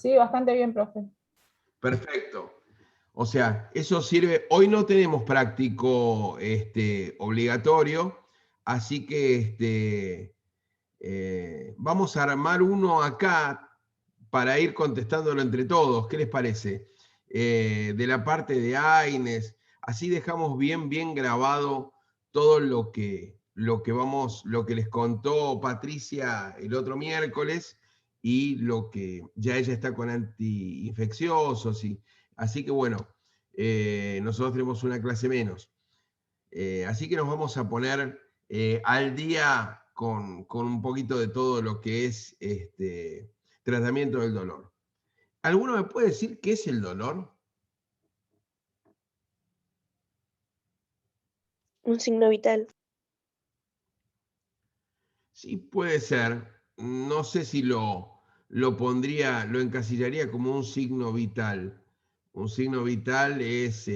Sí, bastante bien, profe. Perfecto. O sea, eso sirve. Hoy no tenemos práctico obligatorio, así que vamos a armar uno acá para ir contestándolo entre todos. ¿Qué les parece? De la parte de AINES, así dejamos bien grabado todo lo que les contó Patricia el otro miércoles y lo que ya ella está con antiinfecciosos. Así que bueno, nosotros tenemos una clase menos. Así que nos vamos a poner al día con un poquito de todo lo que es tratamiento del dolor. ¿Alguno me puede decir qué es el dolor? Un signo vital. Sí, puede ser. No sé si lo encasillaría como un signo vital. Un signo vital es,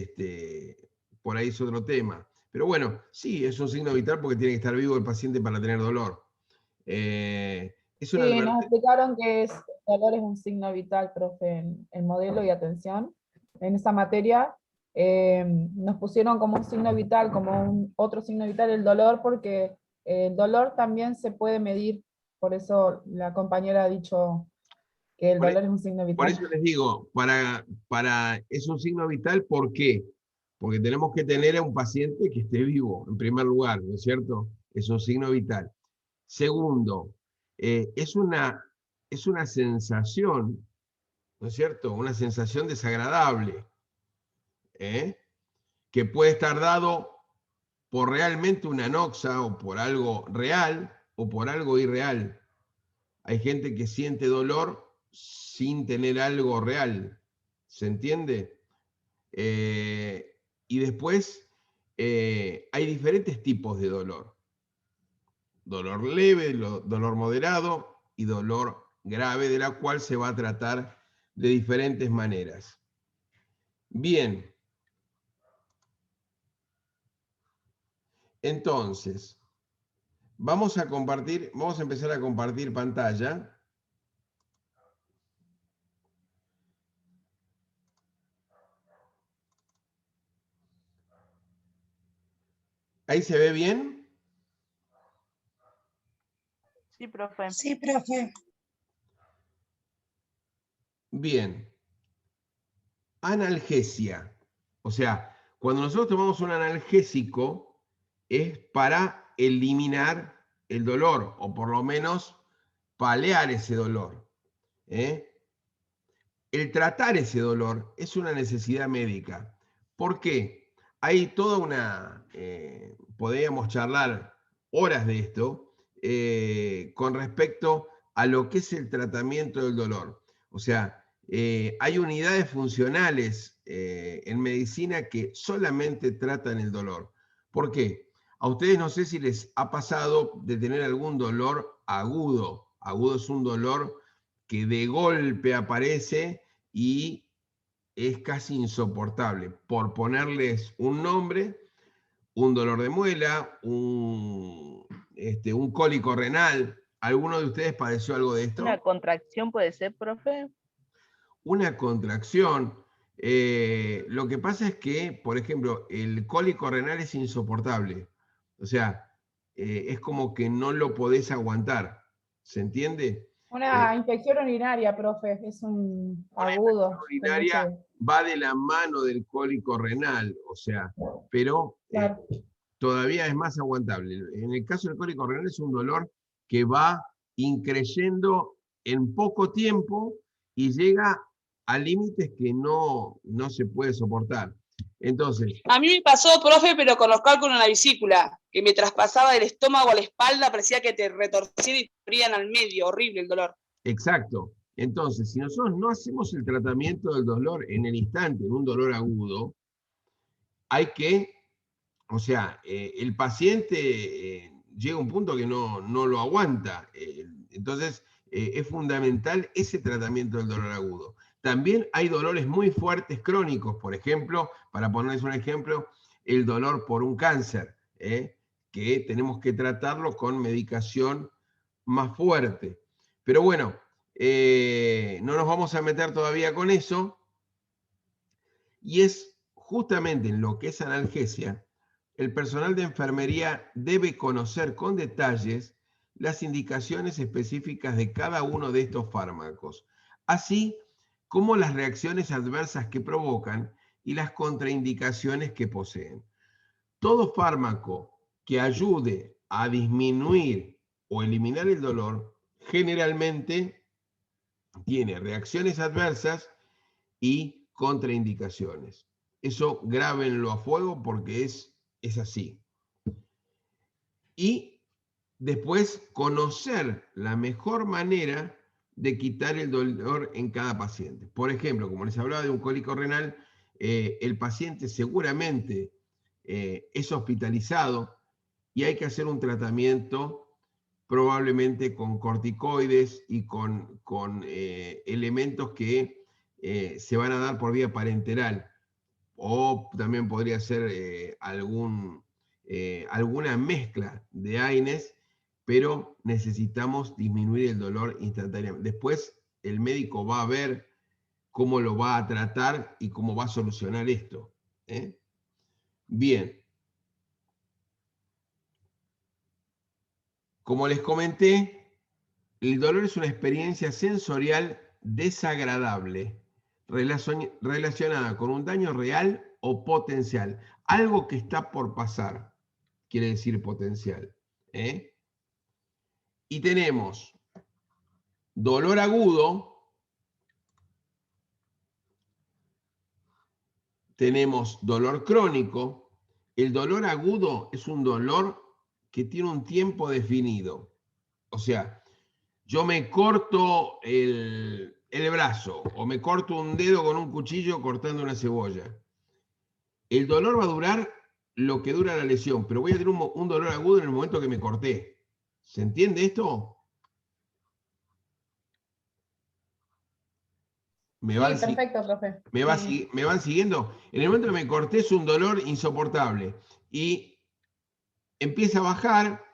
por ahí es otro tema. Pero bueno, sí, es un signo vital porque tiene que estar vivo el paciente para tener dolor. Es una Sí, nos advertencia. explicaron que el dolor es un signo vital, profe, en modelo y atención. En esa materia nos pusieron como un signo vital, como otro signo vital el dolor, porque el dolor también se puede medir. Por eso la compañera ha dicho que el Por, dolor es un signo por vital. eso les digo, es un signo vital, ¿por qué? Porque tenemos que tener a un paciente que esté vivo, en primer lugar, ¿no es cierto? Es un signo vital. Segundo, es una sensación, ¿no es cierto? Una sensación desagradable, ¿eh? Que puede estar dado por realmente una anoxa o por algo real o por algo irreal. Hay gente que siente dolor sin tener algo real, ¿se entiende? Y después hay diferentes tipos de dolor. Dolor leve, dolor moderado y dolor grave, de la cual se va a tratar de diferentes maneras. Bien, entonces, vamos a empezar a compartir pantalla. ¿Ahí se ve bien? Sí, profe. Sí, profe. Bien. Analgesia. O sea, cuando nosotros tomamos un analgésico es para eliminar el dolor o por lo menos paliar ese dolor. ¿Eh? El tratar ese dolor es una necesidad médica. ¿Por qué? Hay toda podríamos charlar horas de esto con respecto a lo que es el tratamiento del dolor. O sea, hay unidades funcionales en medicina que solamente tratan el dolor. ¿Por qué? A ustedes no sé si les ha pasado de tener algún dolor agudo. Agudo es un dolor que de golpe aparece y es casi insoportable. Por ponerles un nombre, un dolor de muela, un cólico renal. ¿Alguno de ustedes padeció algo de esto? ¿Una contracción puede ser, profe? Una contracción. Lo que pasa es que, por ejemplo, el cólico renal es insoportable. O sea, es como que no lo podés aguantar. ¿Se entiende? Una infección urinaria, profe, es un agudo. Urinaria va de la mano del cólico renal, o sea, pero Claro. todavía es más aguantable. En el caso del cólico renal es un dolor que va increyendo en poco tiempo y llega a límites que no se puede soportar. Entonces, A mí me pasó, profe, pero con los cálculos en la vesícula, que me traspasaba del estómago a la espalda, parecía que te retorcían y te abrían al medio, horrible el dolor. exacto. Entonces, si nosotros no hacemos el tratamiento del dolor en el instante, en un dolor agudo, hay que, o sea, el paciente llega a un punto que no lo aguanta. Entonces, es fundamental ese tratamiento del dolor agudo. También hay dolores muy fuertes crónicos, por ejemplo, para ponerles un ejemplo, el dolor por un cáncer, que tenemos que tratarlo con medicación más fuerte. Pero bueno, No nos vamos a meter todavía con eso. Y es justamente en lo que es analgesia, el personal de enfermería debe conocer con detalles las indicaciones específicas de cada uno de estos fármacos, así como las reacciones adversas que provocan y las contraindicaciones que poseen. Todo fármaco que ayude a disminuir o eliminar el dolor generalmente tiene reacciones adversas y contraindicaciones. Eso grábenlo a fuego porque es así. Y después conocer la mejor manera de quitar el dolor en cada paciente. Por ejemplo, como les hablaba de un cólico renal, el paciente seguramente es hospitalizado y hay que hacer un tratamiento probablemente con corticoides y con elementos que se van a dar por vía parenteral, o también podría ser alguna mezcla de AINES, pero necesitamos disminuir el dolor instantáneamente. Después el médico va a ver cómo lo va a tratar y cómo va a solucionar esto. Bien. Como les comenté, el dolor es una experiencia sensorial desagradable relacionada con un daño real o potencial. Algo que está por pasar, quiere decir potencial. Y tenemos dolor agudo, tenemos dolor crónico. El dolor agudo es un dolor que tiene un tiempo definido. O sea, yo me corto el brazo o me corto un dedo con un cuchillo cortando una cebolla. El dolor va a durar lo que dura la lesión, pero voy a tener un dolor agudo en el momento que me corté. ¿Se entiende esto? Sí, perfecto, profe. ¿Me van siguiendo? En el momento que me corté es un dolor insoportable y empieza a bajar.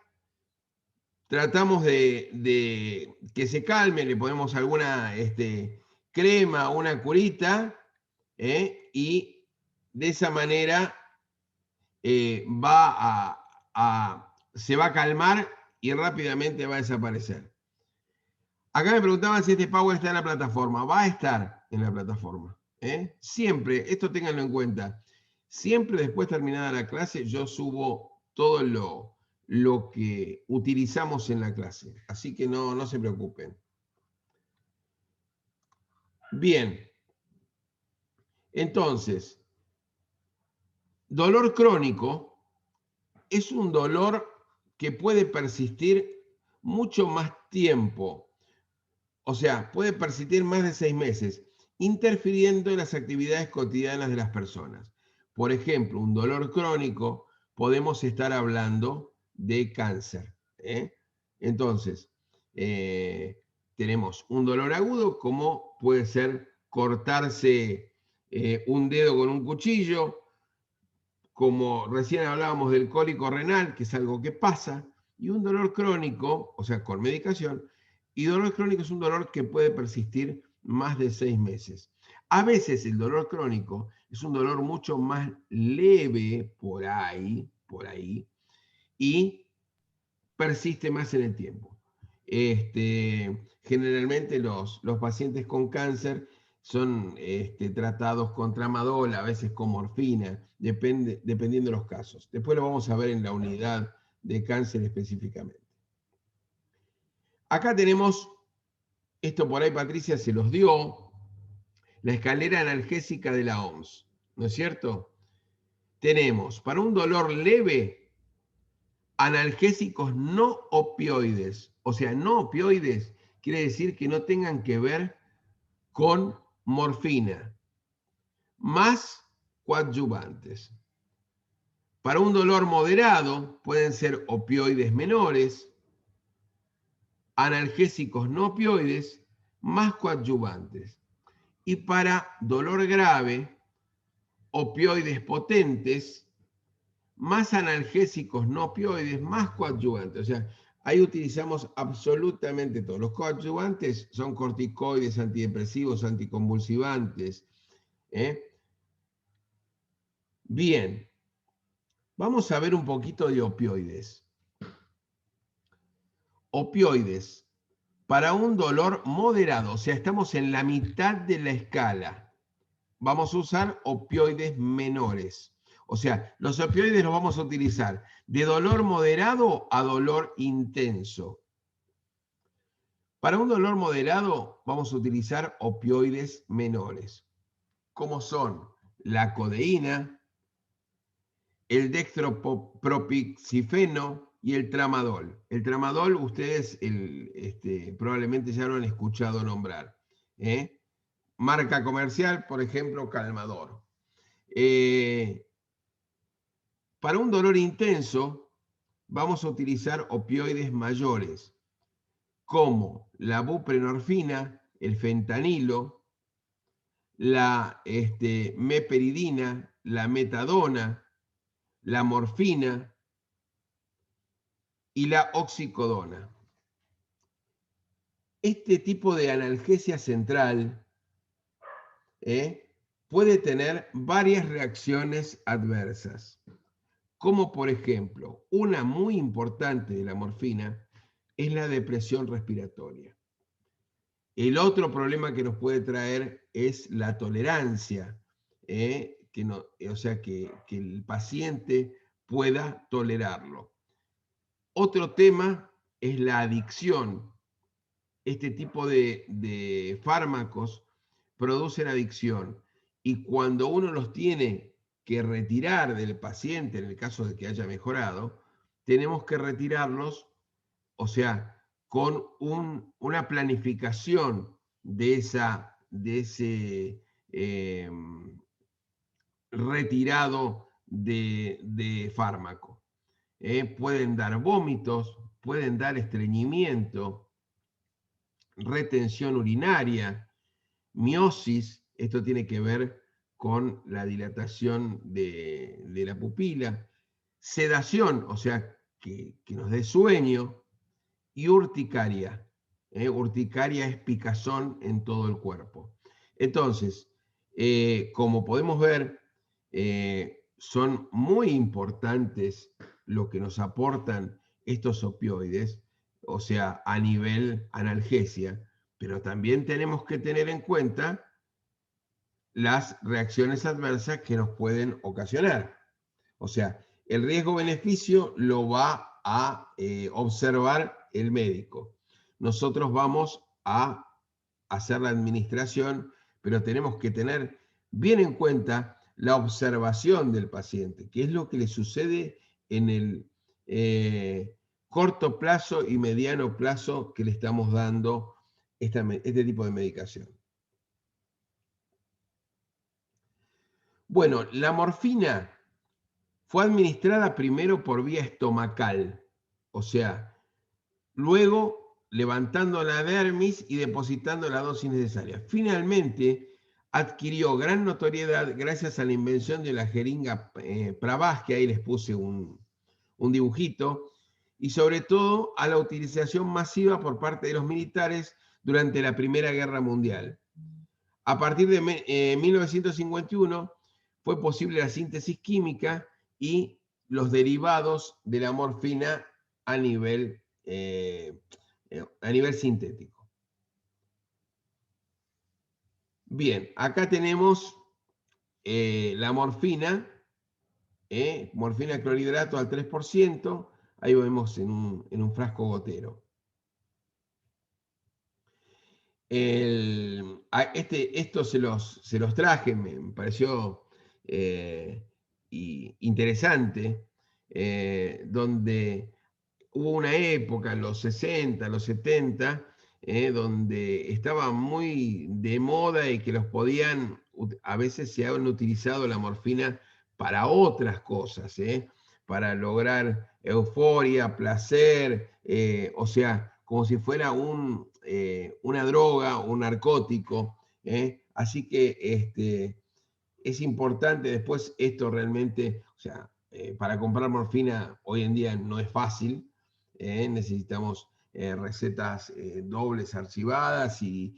Tratamos de que se calme, le ponemos alguna crema, una curita, y de esa manera se va a calmar y rápidamente va a desaparecer. Acá me preguntaban si este Power está en la plataforma. Va a estar en la plataforma. Siempre, esto ténganlo en cuenta, siempre después terminada la clase yo subo todo lo que utilizamos en la clase. Así que no se preocupen. Bien. Entonces, dolor crónico es un dolor que puede persistir mucho más tiempo. O sea, puede persistir más de 6 meses, interfiriendo en las actividades cotidianas de las personas. Por ejemplo, un dolor crónico, podemos estar hablando de cáncer. Entonces, tenemos un dolor agudo, como puede ser cortarse un dedo con un cuchillo, como recién hablábamos del cólico renal, que es algo que pasa, y un dolor crónico, o sea, con medicación, y dolor crónico es un dolor que puede persistir más de 6 meses. A veces el dolor crónico es un dolor mucho más leve por ahí, y persiste más en el tiempo. Generalmente los pacientes con cáncer son tratados con tramadol, a veces con morfina, dependiendo de los casos. Después lo vamos a ver en la unidad de cáncer específicamente. Acá tenemos, esto por ahí Patricia se los dio, la escalera analgésica de la OMS, ¿no es cierto? Tenemos para un dolor leve, analgésicos no opioides. O sea, no opioides quiere decir que no tengan que ver con morfina, más coadyuvantes. Para un dolor moderado pueden ser opioides menores, analgésicos no opioides, más coadyuvantes. Y para dolor grave, opioides potentes, más analgésicos no opioides, más coadyuvantes. O sea, Ahí utilizamos absolutamente todo. Los coadyuvantes son corticoides, antidepresivos, anticonvulsivantes. Bien, vamos a ver un poquito de opioides. Opioides, para un dolor moderado, o sea, estamos en la mitad de la escala. Vamos a usar opioides menores. O sea, los opioides los vamos a utilizar de dolor moderado a dolor intenso. Para un dolor moderado vamos a utilizar opioides menores, como son la codeína, el dextropropixifeno y el tramadol. El tramadol ustedes probablemente ya lo han escuchado nombrar. Marca comercial, por ejemplo, Calmador. Para un dolor intenso vamos a utilizar opioides mayores, como la buprenorfina, el fentanilo, la meperidina, la metadona, la morfina y la oxicodona. Este tipo de analgesia central puede tener varias reacciones adversas, como por ejemplo, una muy importante de la morfina es la depresión respiratoria. El otro problema que nos puede traer es la tolerancia, o sea, que el paciente pueda tolerarlo. Otro tema es la adicción. Este tipo de fármacos producen adicción y cuando uno los tiene que retirar del paciente, en el caso de que haya mejorado, tenemos que retirarlos, o sea, con una planificación de ese retirado de fármaco. Pueden dar vómitos, pueden dar estreñimiento, retención urinaria, miosis, esto tiene que ver con la dilatación de la pupila, sedación, o sea, que nos dé sueño, y urticaria. Urticaria es picazón en todo el cuerpo. Entonces, como podemos ver, son muy importantes lo que nos aportan estos opioides, o sea, a nivel analgesia, pero también tenemos que tener en cuenta las reacciones adversas que nos pueden ocasionar. O sea, el riesgo-beneficio lo va a observar el médico. Nosotros vamos a hacer la administración, pero tenemos que tener bien en cuenta la observación del paciente, qué es lo que le sucede en el corto plazo y mediano plazo que le estamos dando este tipo de medicación. Bueno, la morfina fue administrada primero por vía estomacal, o sea, luego levantando la dermis y depositando la dosis necesaria. Finalmente, adquirió gran notoriedad gracias a la invención de la jeringa Pravaz, que ahí les puse un dibujito, y sobre todo a la utilización masiva por parte de los militares durante la Primera Guerra Mundial. A partir de 1951 fue posible la síntesis química y los derivados de la morfina a nivel sintético. Bien, acá tenemos la morfina, morfina clorhidrato al 3%, ahí vemos en un frasco gotero. Esto se los traje, me pareció interesante, donde hubo una época, en los 60, los 70, donde estaba muy de moda y que a veces se han utilizado la morfina para otras cosas, para lograr euforia, placer, o sea, como si fuera una droga, un narcótico. Así que es importante después esto realmente, o sea, para comprar morfina hoy en día no es fácil, Necesitamos recetas dobles archivadas y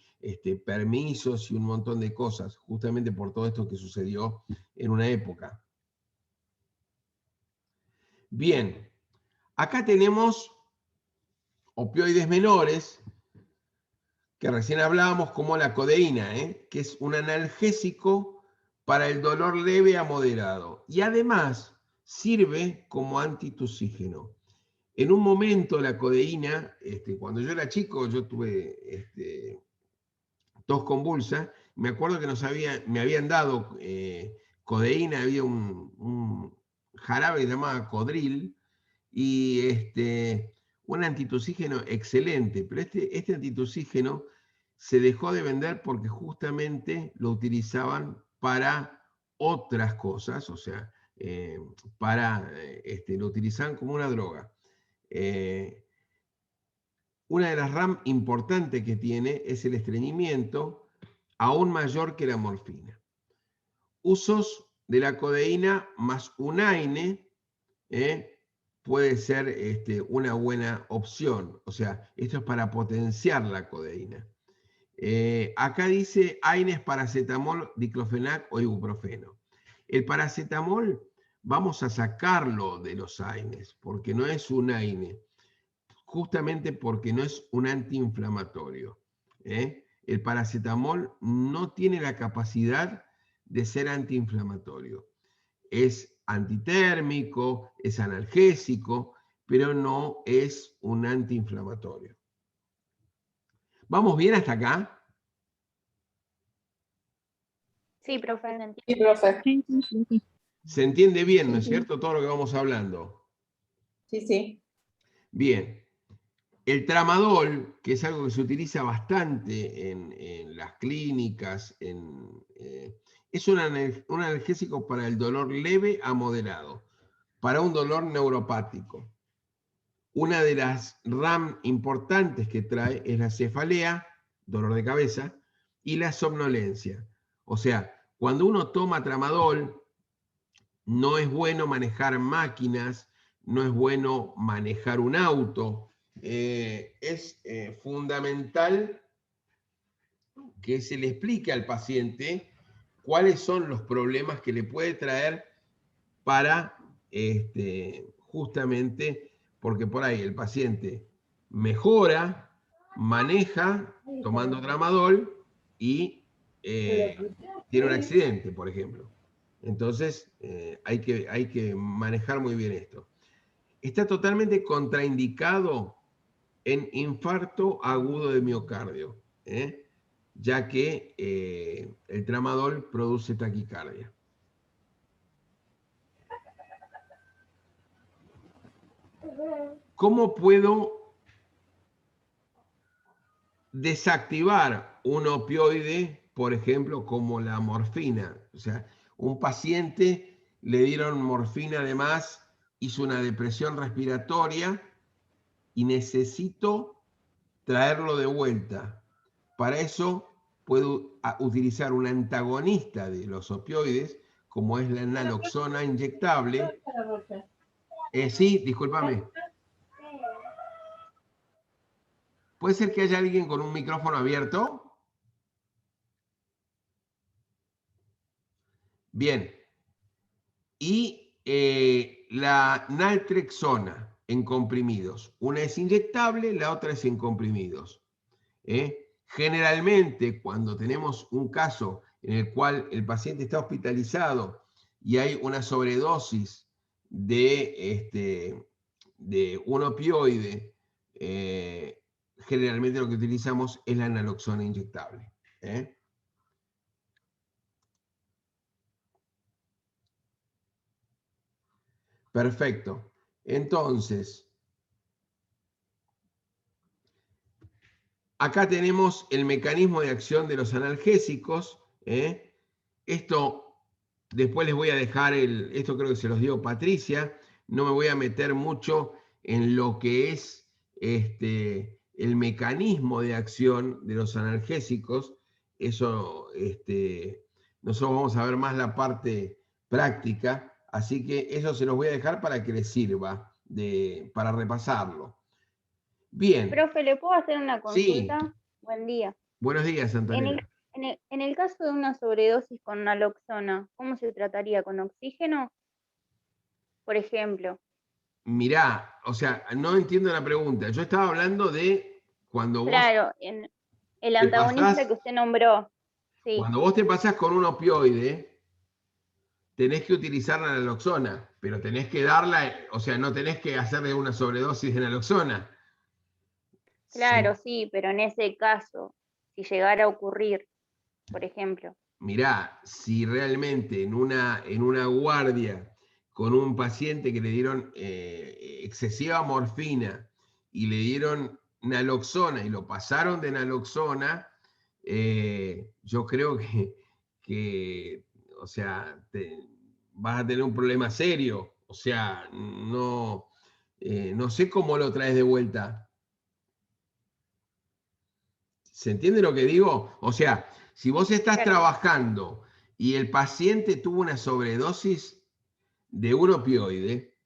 permisos y un montón de cosas, justamente por todo esto que sucedió en una época. Bien, acá tenemos opioides menores, que recién hablábamos, como la codeína, que es un analgésico para el dolor leve a moderado. Y además sirve como antitusígeno. En un momento la codeína, cuando yo era chico, yo tuve tos convulsa, me acuerdo que me habían dado codeína, había un jarabe que se llamaba Codril, y un antitusígeno excelente, pero este antitusígeno se dejó de vender porque justamente lo utilizaban para otras cosas, o sea, lo utilizaban como una droga. Una de las RAM importantes que tiene es el estreñimiento, aún mayor que la morfina. Usos de la codeína más un AINE, puede ser una buena opción. O sea, esto es para potenciar la codeína. Acá dice AINES, paracetamol, diclofenac o ibuprofeno. El paracetamol vamos a sacarlo de los AINES porque no es un AINE, justamente porque no es un antiinflamatorio. El paracetamol no tiene la capacidad de ser antiinflamatorio. Es antitérmico, es analgésico, pero no es un antiinflamatorio. ¿Vamos bien hasta acá? Sí, profe. Sí, profe. Se entiende bien, ¿no es cierto? Todo lo que vamos hablando. Sí, sí. Bien. El tramadol, que es algo que se utiliza bastante en las clínicas, es un analgésico para el dolor leve a moderado, para un dolor neuropático. Una de las RAM importantes que trae es la cefalea, dolor de cabeza, y la somnolencia. O sea, cuando uno toma tramadol, no es bueno manejar máquinas, no es bueno manejar un auto. Es fundamental que se le explique al paciente cuáles son los problemas que le puede traer para justamente, porque por ahí el paciente mejora, maneja tomando tramadol y tiene un accidente, por ejemplo. Entonces hay que manejar muy bien esto. Está totalmente contraindicado en infarto agudo de miocardio, ya que el tramadol produce taquicardia. ¿Cómo puedo desactivar un opioide, por ejemplo, como la morfina? O sea, un paciente le dieron morfina, además hizo una depresión respiratoria y necesito traerlo de vuelta. Para eso puedo utilizar un antagonista de los opioides, como es la naloxona inyectable. Sí, discúlpame. ¿Puede ser que haya alguien con un micrófono abierto? Bien. Y la naltrexona en comprimidos. Una es inyectable, la otra es en comprimidos. Generalmente, cuando tenemos un caso en el cual el paciente está hospitalizado y hay una sobredosis de un opioide, generalmente lo que utilizamos es la naloxona inyectable. Perfecto. Entonces, acá tenemos el mecanismo de acción de los analgésicos. Esto, después les voy a dejar esto creo que se los dio Patricia. No me voy a meter mucho en lo que es el mecanismo de acción de los analgésicos. Eso, nosotros vamos a ver más la parte práctica. Así que eso se los voy a dejar para que les sirva para repasarlo. Bien, Profe, ¿le puedo hacer una sí. consulta? Buen día. Buenos días, En Antonella. en el caso de una sobredosis con naloxona, ¿cómo se trataría? ¿Con oxígeno? Por ejemplo. Mirá, o sea, no entiendo la pregunta. Yo estaba hablando de cuando vos Claro, en el te antagonista pasás, que usted nombró. Sí, cuando vos te pasás con un opioide, tenés que utilizar la naloxona, pero tenés que darla, o sea, no tenés que hacerle una sobredosis de naloxona. Sí. claro, sí, pero en ese caso, si llegara a ocurrir, por ejemplo. Mirá, si realmente en una guardia con un paciente que le dieron excesiva morfina y le dieron naloxona y lo pasaron de naloxona, yo creo o sea, vas a tener un problema serio. O sea, no, no sé cómo lo traes de vuelta. ¿Se entiende lo que digo? O sea, si vos estás Claro, trabajando y el paciente tuvo una sobredosis de un opioide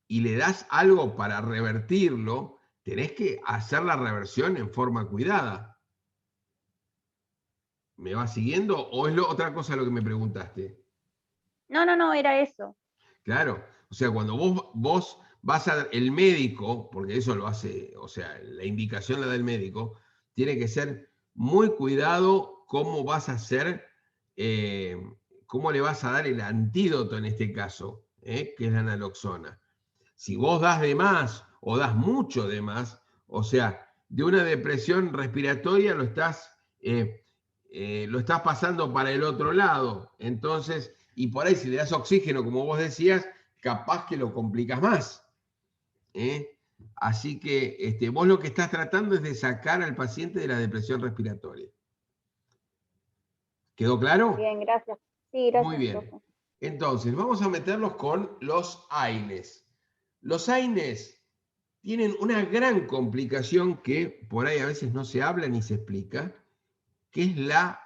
y le das algo para revertirlo, tenés que hacer la reversión en forma cuidada. ¿Me va siguiendo o es otra cosa lo que me preguntaste? no, era eso. Claro, o sea, cuando vos vas el médico, porque eso lo hace, o sea, la indicación la da el médico, tiene que ser muy cuidado cómo vas a hacer, eh, cómo le vas a dar el antídoto en este caso, que es la naloxona. Si vos das de más o das mucho de más, o sea, de una depresión respiratoria lo estás pasando para el otro lado. Entonces, y por ahí si le das oxígeno, como vos decías, capaz que lo complicas más. Así que vos lo que estás tratando es de sacar al paciente de la depresión respiratoria. ¿Quedó claro? Bien, gracias. Sí, Muy gracias, bien. profe. Entonces, vamos a meterlos con los AINES. Los AINES tienen una gran complicación que por ahí a veces no se habla ni se explica, que es la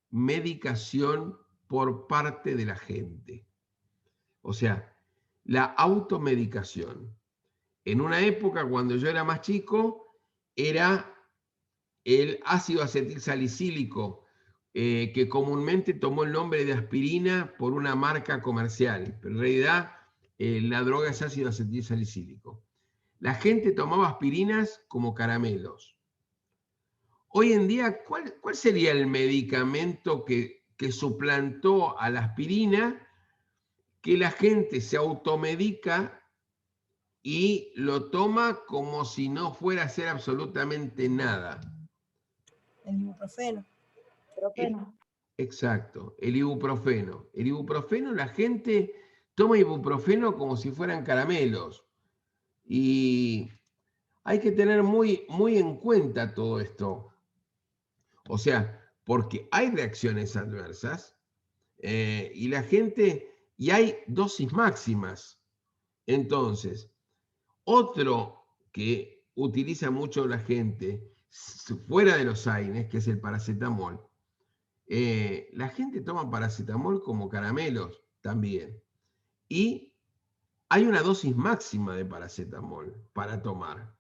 medicación por parte de la gente. O sea, la automedicación. En una época, cuando yo era más chico, era el ácido acetilsalicílico, que comúnmente tomó el nombre de aspirina por una marca comercial, pero en realidad la droga es ácido acetilsalicílico. La gente tomaba aspirinas como caramelos. Hoy en día, ¿cuál sería el medicamento que suplantó a la aspirina, que la gente se automedica y lo toma como si no fuera a hacer absolutamente nada? El ibuprofeno. Exacto, el ibuprofeno. El ibuprofeno, la gente toma ibuprofeno como si fueran caramelos. Y hay que tener muy, muy en cuenta todo esto. O sea, porque hay reacciones adversas y la gente, y hay dosis máximas. Entonces, otro que utiliza mucho la gente, fuera de los AINES, que es el paracetamol, la gente toma paracetamol como caramelos también. Y hay una dosis máxima de paracetamol para tomar.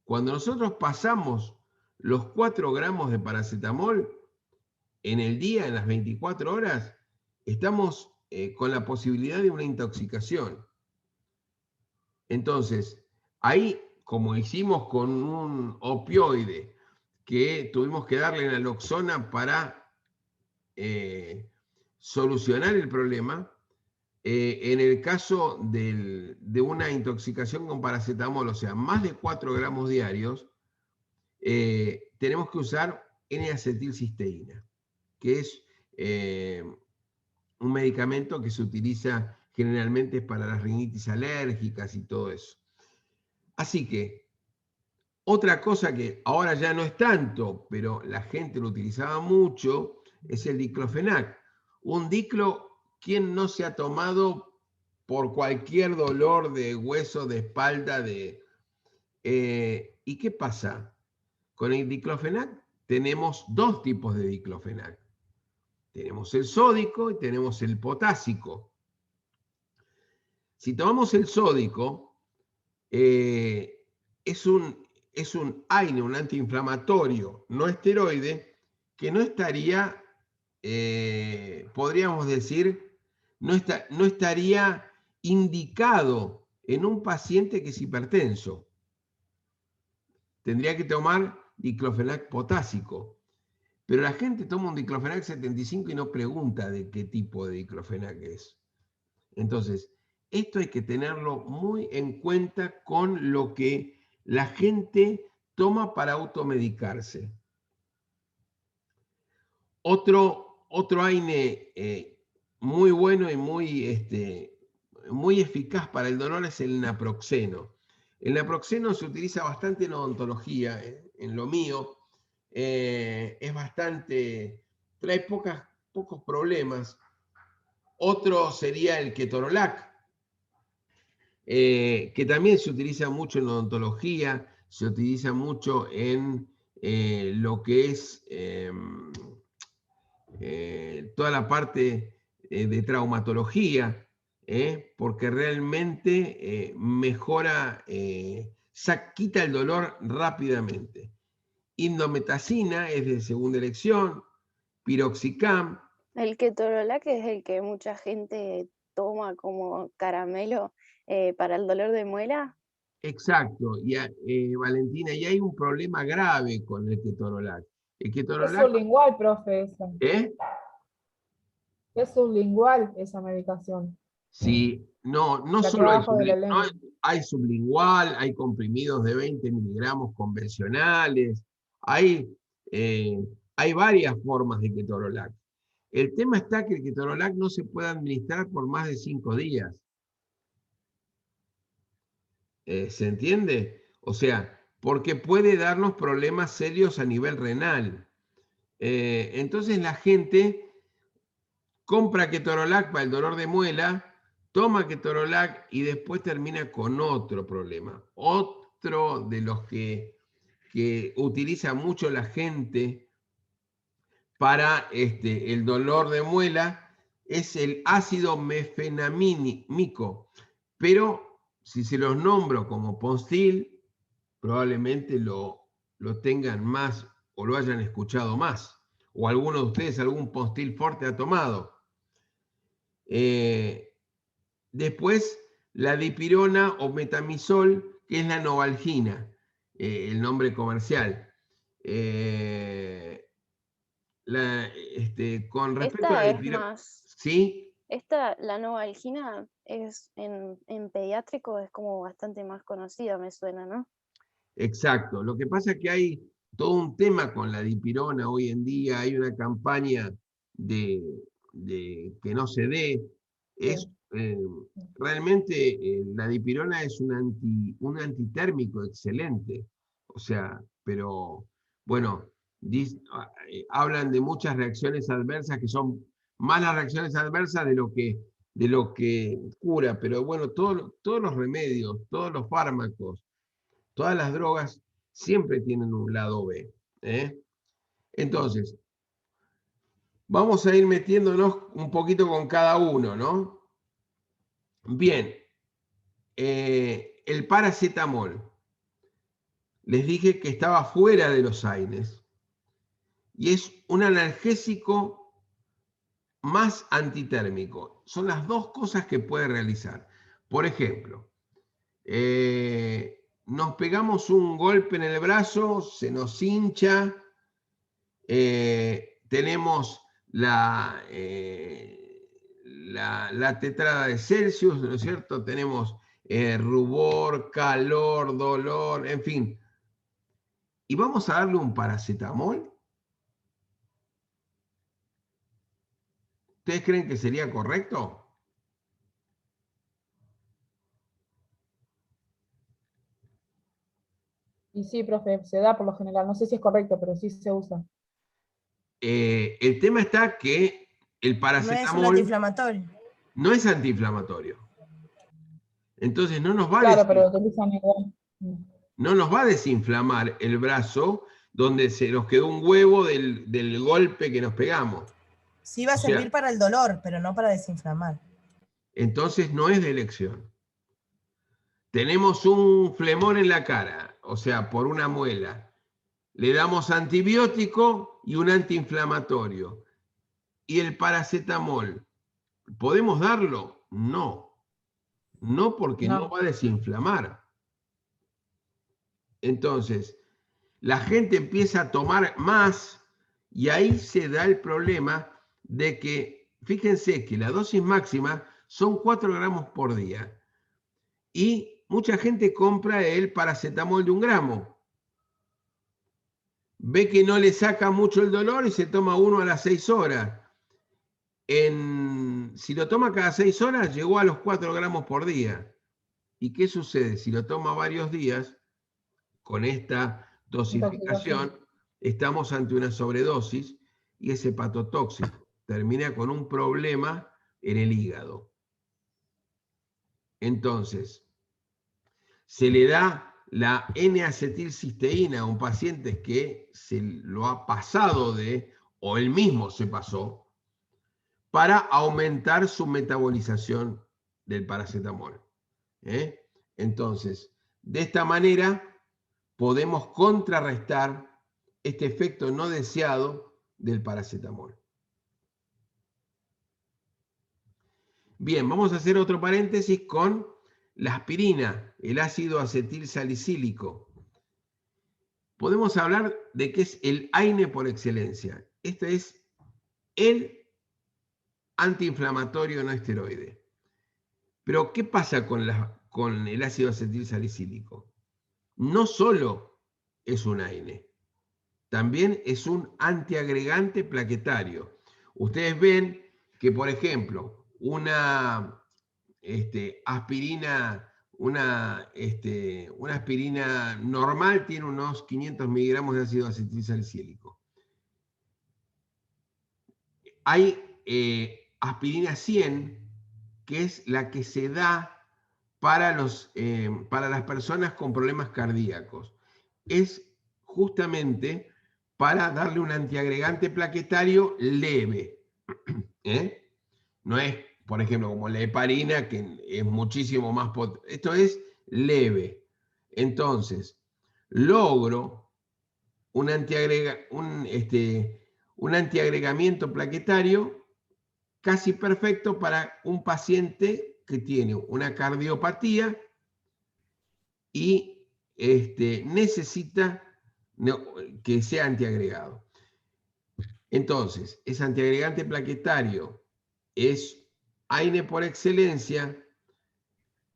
Cuando nosotros pasamos los 4 gramos de paracetamol en el día, en las 24 horas, estamos con la posibilidad de una intoxicación. Entonces, ahí, como hicimos con un opioide, que tuvimos que darle naloxona para solucionar el problema, en el caso de una intoxicación con paracetamol, o sea, más de 4 gramos diarios, tenemos que usar N-acetilcisteína, que es un medicamento que se utiliza generalmente para las rinitis alérgicas y todo eso. Así que, otra cosa que ahora ya no es tanto, pero la gente lo utilizaba mucho, es el diclofenac. Un diclo, ¿quién no se ha tomado por cualquier dolor de hueso, de espalda? ¿Y qué pasa? Con el diclofenac tenemos 2 tipos de diclofenac. Tenemos el sódico y tenemos el potásico. Si tomamos el sódico, es es un AINE, un antiinflamatorio no esteroide, que no estaría, podríamos decir, no estaría indicado en un paciente que es hipertenso. Tendría que tomar diclofenac potásico. Pero la gente toma un diclofenac 75 y no pregunta de qué tipo de diclofenac es. Entonces, esto hay que tenerlo muy en cuenta con lo que la gente toma para automedicarse. Otro AINE muy bueno y muy eficaz para el dolor es el naproxeno. El naproxeno se utiliza bastante en odontología, en lo mío. Es bastante, trae pocos problemas. Otro sería el ketorolac, que también se utiliza mucho en odontología, se utiliza mucho en lo que es toda la parte de traumatología, porque realmente mejora, quita el dolor rápidamente. Indometacina es de segunda elección, piroxicam. El ketorolac es el que mucha gente toma como caramelo para el dolor de muela. Exacto, y Valentina, y hay un problema grave con el ketorolac. El Es ketorolac, sublingual, profe, esa. ¿eh? Es sublingual esa medicación. Sí, no La que solo hay abajo de la lengua. hay sublingual, hay comprimidos de 20 miligramos convencionales, hay varias formas de ketorolac. El tema está que el ketorolac no se puede administrar por más de 5 días. ¿Se entiende? O sea, porque puede darnos problemas serios a nivel renal. Entonces la gente compra ketorolac para el dolor de muela, toma ketorolac y después termina con otro problema. Otro de los que utiliza mucho la gente para el dolor de muela es el ácido mefenamínico. Pero si se los nombro como Postil, probablemente lo tengan más o lo hayan escuchado más. O alguno de ustedes algún Postil fuerte ha tomado. Después, la dipirona o metamizol, que es la novalgina, el nombre comercial. Con respecto a la Esta es dipirona, más, ¿sí? la novalgina es en pediátrico es como bastante más conocida, me suena, ¿no? Exacto. Lo que pasa es que hay todo un tema con la dipirona hoy en día, hay una campaña de que no se dé. Realmente la dipirona es un antitérmico excelente. O sea, pero bueno, hablan de muchas reacciones adversas que son malas reacciones adversas de lo que cura. Pero bueno, todos los remedios, todos los fármacos, todas las drogas siempre tienen un lado B. Entonces, vamos a ir metiéndonos un poquito con cada uno, ¿no? Bien, el paracetamol. Les dije que estaba fuera de los AINES y es un analgésico más antitérmico. Son las dos cosas que puede realizar. Por ejemplo, nos pegamos un golpe en el brazo, se nos hincha, tenemos la tetrada de Celsius, ¿no es cierto? Tenemos rubor, calor, dolor, en fin. ¿Y vamos a darle un paracetamol? ¿Ustedes creen que sería correcto? Y sí, profe, se da por lo general. No sé si es correcto, pero sí se usa. El tema está que el No es un paracetamol antiinflamatorio. no es antiinflamatorio. Entonces no nos va Claro, pero lo utilizan igual. no nos va a desinflamar el brazo donde se nos quedó un huevo del golpe que nos pegamos. Sí va a O sea, servir para el dolor, pero no para desinflamar. Entonces no es de elección. Tenemos un flemón en la cara, o sea, por una muela. Le damos antibiótico y un antiinflamatorio. ¿Y el paracetamol? ¿Podemos darlo? No. No, porque no No. va a desinflamar. Entonces, la gente empieza a tomar más y ahí se da el problema de que, fíjense que la dosis máxima son 4 gramos por día. Y mucha gente compra el paracetamol de 1 gramo. Ve que no le saca mucho el dolor y se toma uno a las 6 horas. Si lo toma cada 6 horas, llegó a los 4 gramos por día. ¿Y qué sucede? Si lo toma varios días, con esta dosificación, estamos ante una sobredosis y es hepatotóxico. Termina con un problema en el hígado. Entonces, se le da la N-acetilcisteína a un paciente que se lo ha pasado o él mismo se pasó, para aumentar su metabolización del paracetamol. Entonces, de esta manera podemos contrarrestar este efecto no deseado del paracetamol. Bien, vamos a hacer otro paréntesis con la aspirina, el ácido acetilsalicílico. Podemos hablar de que es el AINE por excelencia. Este es el antiinflamatorio no esteroide. Pero, ¿qué pasa con el ácido acetilsalicílico? No solo es un AINE, también es un antiagregante plaquetario. Ustedes ven que, por ejemplo, una aspirina, una aspirina normal tiene unos 500 miligramos de ácido acetilsalicílico. Hay aspirina 100, que es la que se da para las personas con problemas cardíacos. Es justamente para darle un antiagregante plaquetario leve. No es, por ejemplo, como la heparina, que es muchísimo más potente. Esto es leve. Entonces, logro un antiagregamiento plaquetario casi perfecto para un paciente que tiene una cardiopatía y necesita que sea antiagregado. Entonces, ese antiagregante plaquetario es AINE por excelencia,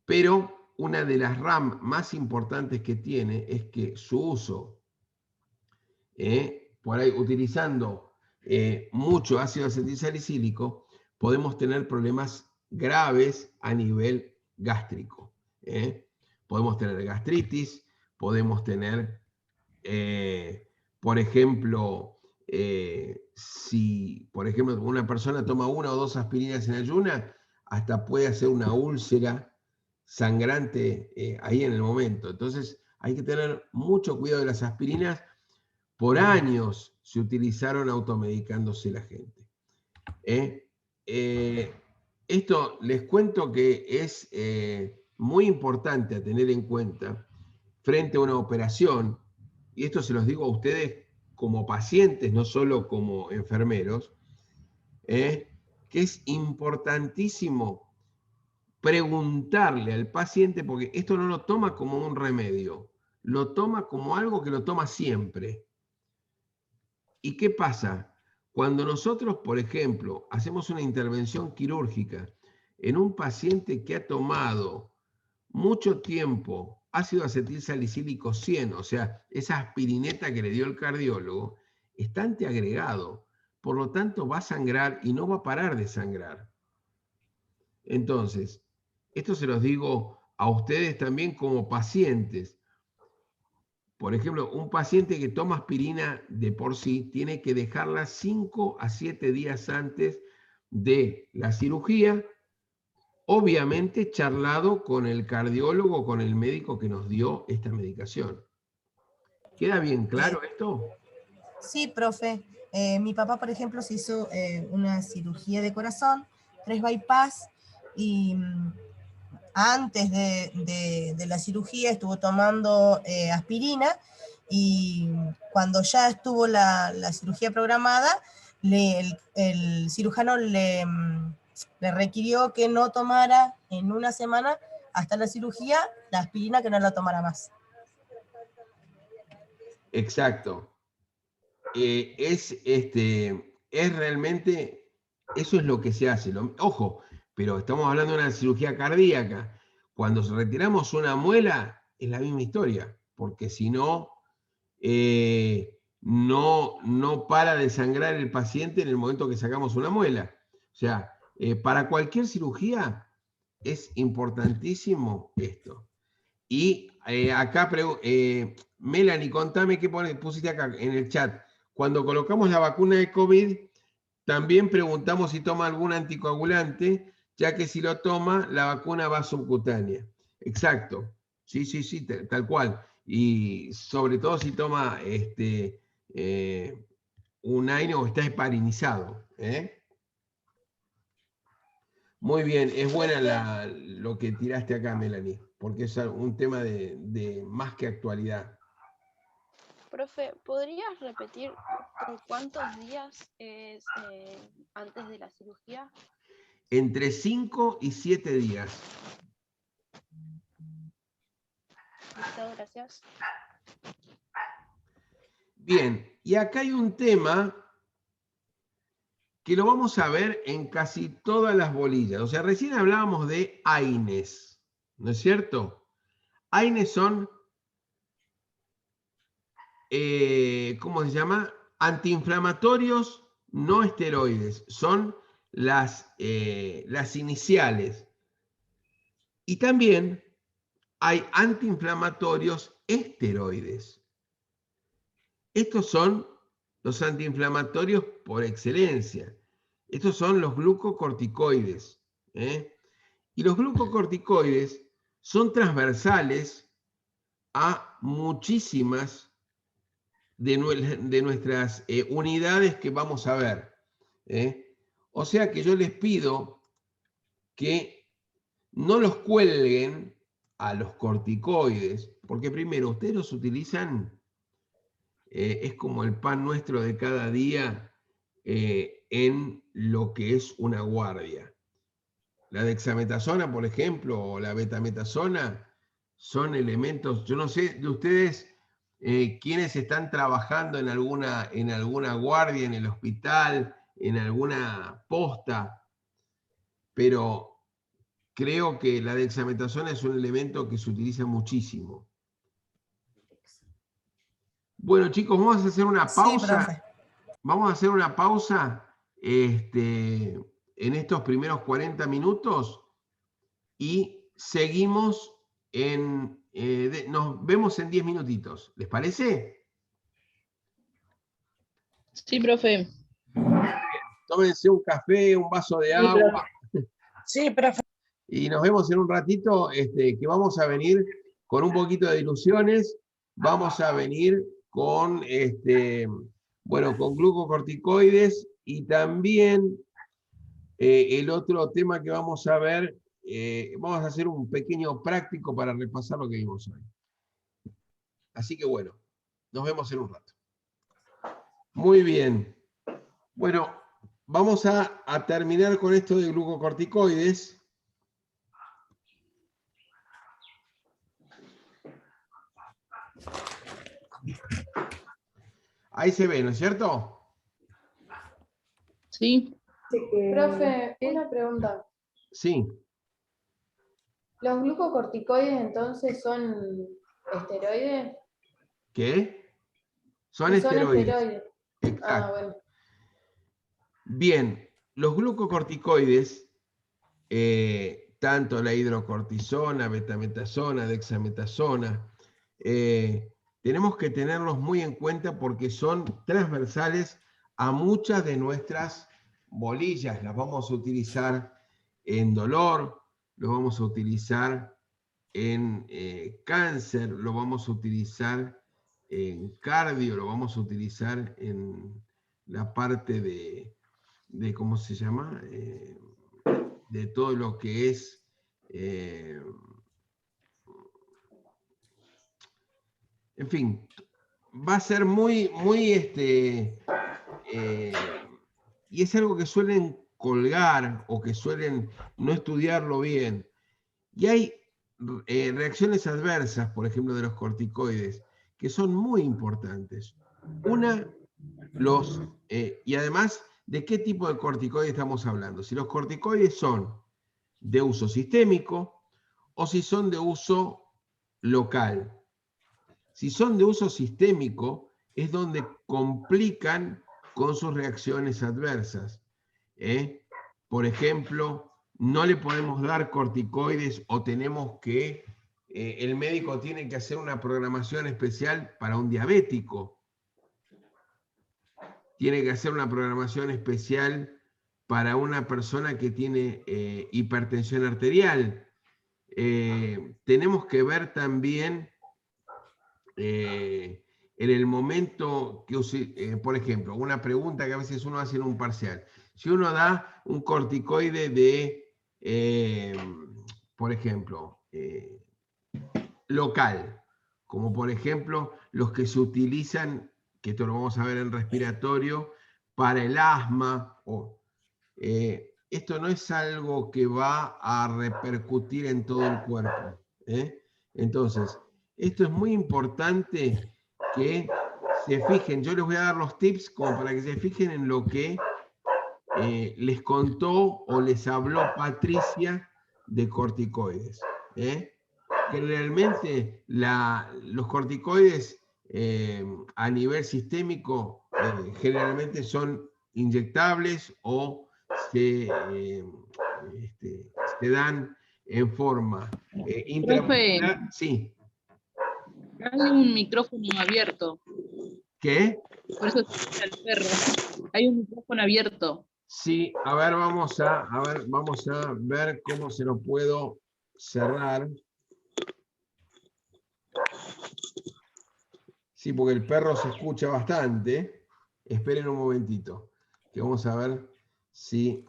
pero una de las RAM más importantes que tiene es que su uso, por ahí utilizando mucho ácido acetilsalicílico, podemos tener problemas graves a nivel gástrico. Podemos tener gastritis, podemos tener, por ejemplo, si por ejemplo una persona toma 1 o 2 aspirinas en ayuna, hasta puede hacer una úlcera sangrante ahí en el momento. Entonces hay que tener mucho cuidado de las aspirinas. Por años se utilizaron automedicándose la gente. Esto les cuento que es muy importante a tener en cuenta frente a una operación, y esto se los digo a ustedes como pacientes, no solo como enfermeros, que es importantísimo preguntarle al paciente, porque esto no lo toma como un remedio, lo toma como algo que lo toma siempre. ¿Y qué pasa? Cuando nosotros, por ejemplo, hacemos una intervención quirúrgica en un paciente que ha tomado mucho tiempo ácido acetilsalicílico 100, o sea, esa aspirineta que le dio el cardiólogo, está antiagregado, por lo tanto va a sangrar y no va a parar de sangrar. Entonces, esto se los digo a ustedes también como pacientes. Por ejemplo, un paciente que toma aspirina de por sí tiene que dejarla 5 a 7 días antes de la cirugía, obviamente charlado con el cardiólogo, con el médico que nos dio esta medicación. ¿Queda bien claro esto? Sí, profe. Mi papá, por ejemplo, se hizo una cirugía de corazón, 3 bypass, y antes de la cirugía estuvo tomando aspirina, y cuando ya estuvo la cirugía programada, el cirujano le requirió que no tomara en una semana hasta la cirugía la aspirina, que no la tomara más. Exacto. Es realmente, eso es lo que se hace. Ojo, pero estamos hablando de una cirugía cardíaca. Cuando retiramos una muela, es la misma historia, porque si no, no para de sangrar el paciente en el momento que sacamos una muela. O sea, para cualquier cirugía es importantísimo esto. Y acá, Melanie, contame qué pusiste acá en el chat. Cuando colocamos la vacuna de COVID, también preguntamos si toma algún anticoagulante, ya que si lo toma, la vacuna va subcutánea. Exacto. Sí, tal cual. Y sobre todo si toma un AINE o está heparinizado. Muy bien, es buena lo que tiraste acá, Melanie, porque es un tema de más que actualidad. Profe, ¿podrías repetir con cuántos días es antes de la cirugía? Entre 5 y 7 días. Listo, gracias. Bien, y acá hay un tema que lo vamos a ver en casi todas las bolillas. O sea, recién hablábamos de AINES, ¿no es cierto? AINES son, ¿cómo se llama? Antiinflamatorios no esteroides. Son las iniciales. Y también hay antiinflamatorios esteroides. Estos son los antiinflamatorios por excelencia. Estos son los glucocorticoides. Y los glucocorticoides son transversales a muchísimas de nuestras unidades que vamos a ver. O sea que yo les pido que no los cuelguen a los corticoides, porque primero, ustedes los utilizan, es como el pan nuestro de cada día en lo que es una guardia. La dexametasona, por ejemplo, o la betametasona, son elementos, yo no sé de ustedes quiénes están trabajando en alguna guardia, en el hospital, en alguna posta, pero creo que la dexametasona es un elemento que se utiliza muchísimo. Bueno, chicos, vamos a hacer una pausa. Sí, profe. Vamos a hacer una pausa en estos primeros 40 minutos y seguimos nos vemos en 10 minutitos. ¿Les parece? Sí, profe. Tómense un café, un vaso de agua. Sí, profe. Y nos vemos en un ratito, que vamos a venir con un poquito de ilusiones. Vamos a venir con, con glucocorticoides, y también el otro tema que vamos a ver, vamos a hacer un pequeño práctico para repasar lo que vimos hoy. Así que bueno, nos vemos en un rato. Muy bien. Bueno, vamos a terminar con esto de glucocorticoides. Ahí se ve, ¿no es cierto? Sí. Profe, una pregunta. Sí. ¿Los glucocorticoides entonces son esteroides? ¿Qué? Son Son esteroides. esteroides. Exacto. Ah, bueno. Bien, los glucocorticoides, tanto la hidrocortisona, betametasona, dexametasona, tenemos que tenerlos muy en cuenta porque son transversales a muchas de nuestras bolillas. Las vamos a utilizar en dolor, los vamos a utilizar en cáncer, lo vamos a utilizar en cardio, lo vamos a utilizar en la parte de ¿cómo se llama? De todo lo que es en fin, va a ser muy, y es algo que suelen colgar o que suelen no estudiarlo bien. Y hay reacciones adversas, por ejemplo, de los corticoides, que son muy importantes. Una, y además, ¿de qué tipo de corticoides estamos hablando? Si los corticoides son de uso sistémico o si son de uso local. Si son de uso sistémico, es donde complican con sus reacciones adversas. Por ejemplo, no le podemos dar corticoides o tenemos que, el médico tiene que hacer una programación especial para un diabético. Tiene que hacer una programación especial para una persona que tiene hipertensión arterial. Tenemos que ver también en el momento que, por ejemplo, una pregunta que a veces uno hace en un parcial. Si uno da un corticoide de, por ejemplo, local, como por ejemplo los que se utilizan, que esto lo vamos a ver en respiratorio, para el asma, esto no es algo que va a repercutir en todo el cuerpo. Entonces, esto es muy importante que se fijen. Yo les voy a dar los tips como para que se fijen en lo que les contó o les habló Patricia de corticoides. Generalmente los corticoides a nivel sistémico generalmente son inyectables o se dan en forma intramuscular. Sí. Hay un micrófono abierto. ¿Qué? Por eso escucha el perro. Hay un micrófono abierto. Sí, a ver, vamos a ver cómo se lo puedo cerrar. Sí, porque el perro se escucha bastante. Esperen un momentito, que vamos a ver si...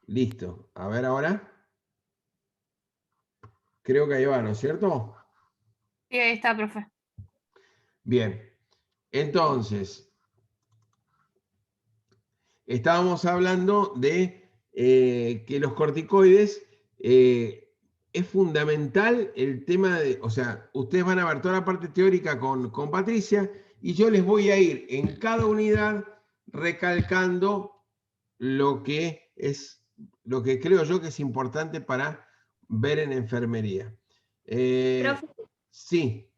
Listo. A ver ahora. Creo que ahí va, ¿no es cierto? Sí, ahí está, profe. Bien. Entonces, estábamos hablando de que los corticoides es fundamental el tema de, o sea, ustedes van a ver toda la parte teórica con Patricia y yo les voy a ir en cada unidad recalcando lo que creo yo que es importante para ver en enfermería. Profe, Sí.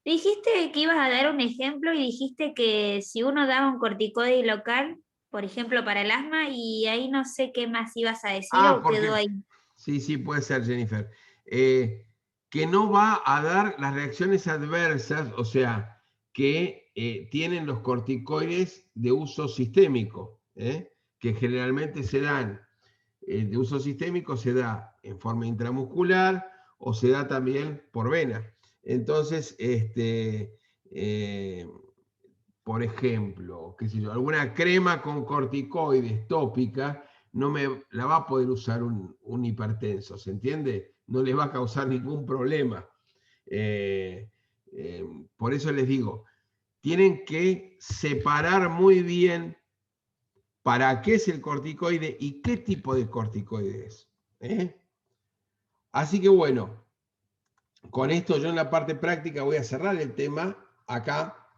dijiste que ibas a dar un ejemplo y dijiste que si uno daba un corticoide local, por ejemplo, para el asma, y ahí no sé qué más ibas a decir o quedó ahí. Sí, puede ser, Jennifer. Que no va a dar las reacciones adversas, o sea, que tienen los corticoides de uso sistémico, que generalmente se dan, de uso sistémico se da en forma intramuscular o se da también por vena. Entonces, por ejemplo, qué sé yo, alguna crema con corticoides tópica no me la va a poder usar un hipertenso, ¿se entiende? No les va a causar ningún problema. Por eso les digo, tienen que separar muy bien para qué es el corticoide y qué tipo de corticoide es. Así que bueno, con esto yo en la parte práctica voy a cerrar el tema acá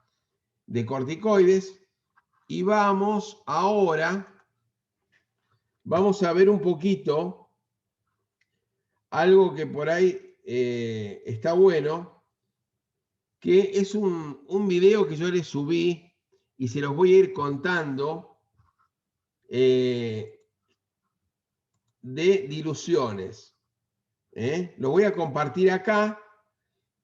de corticoides y vamos ahora, vamos a ver un poquito algo que por ahí está bueno, que es un video que yo les subí y se los voy a ir contando de diluciones. Lo voy a compartir acá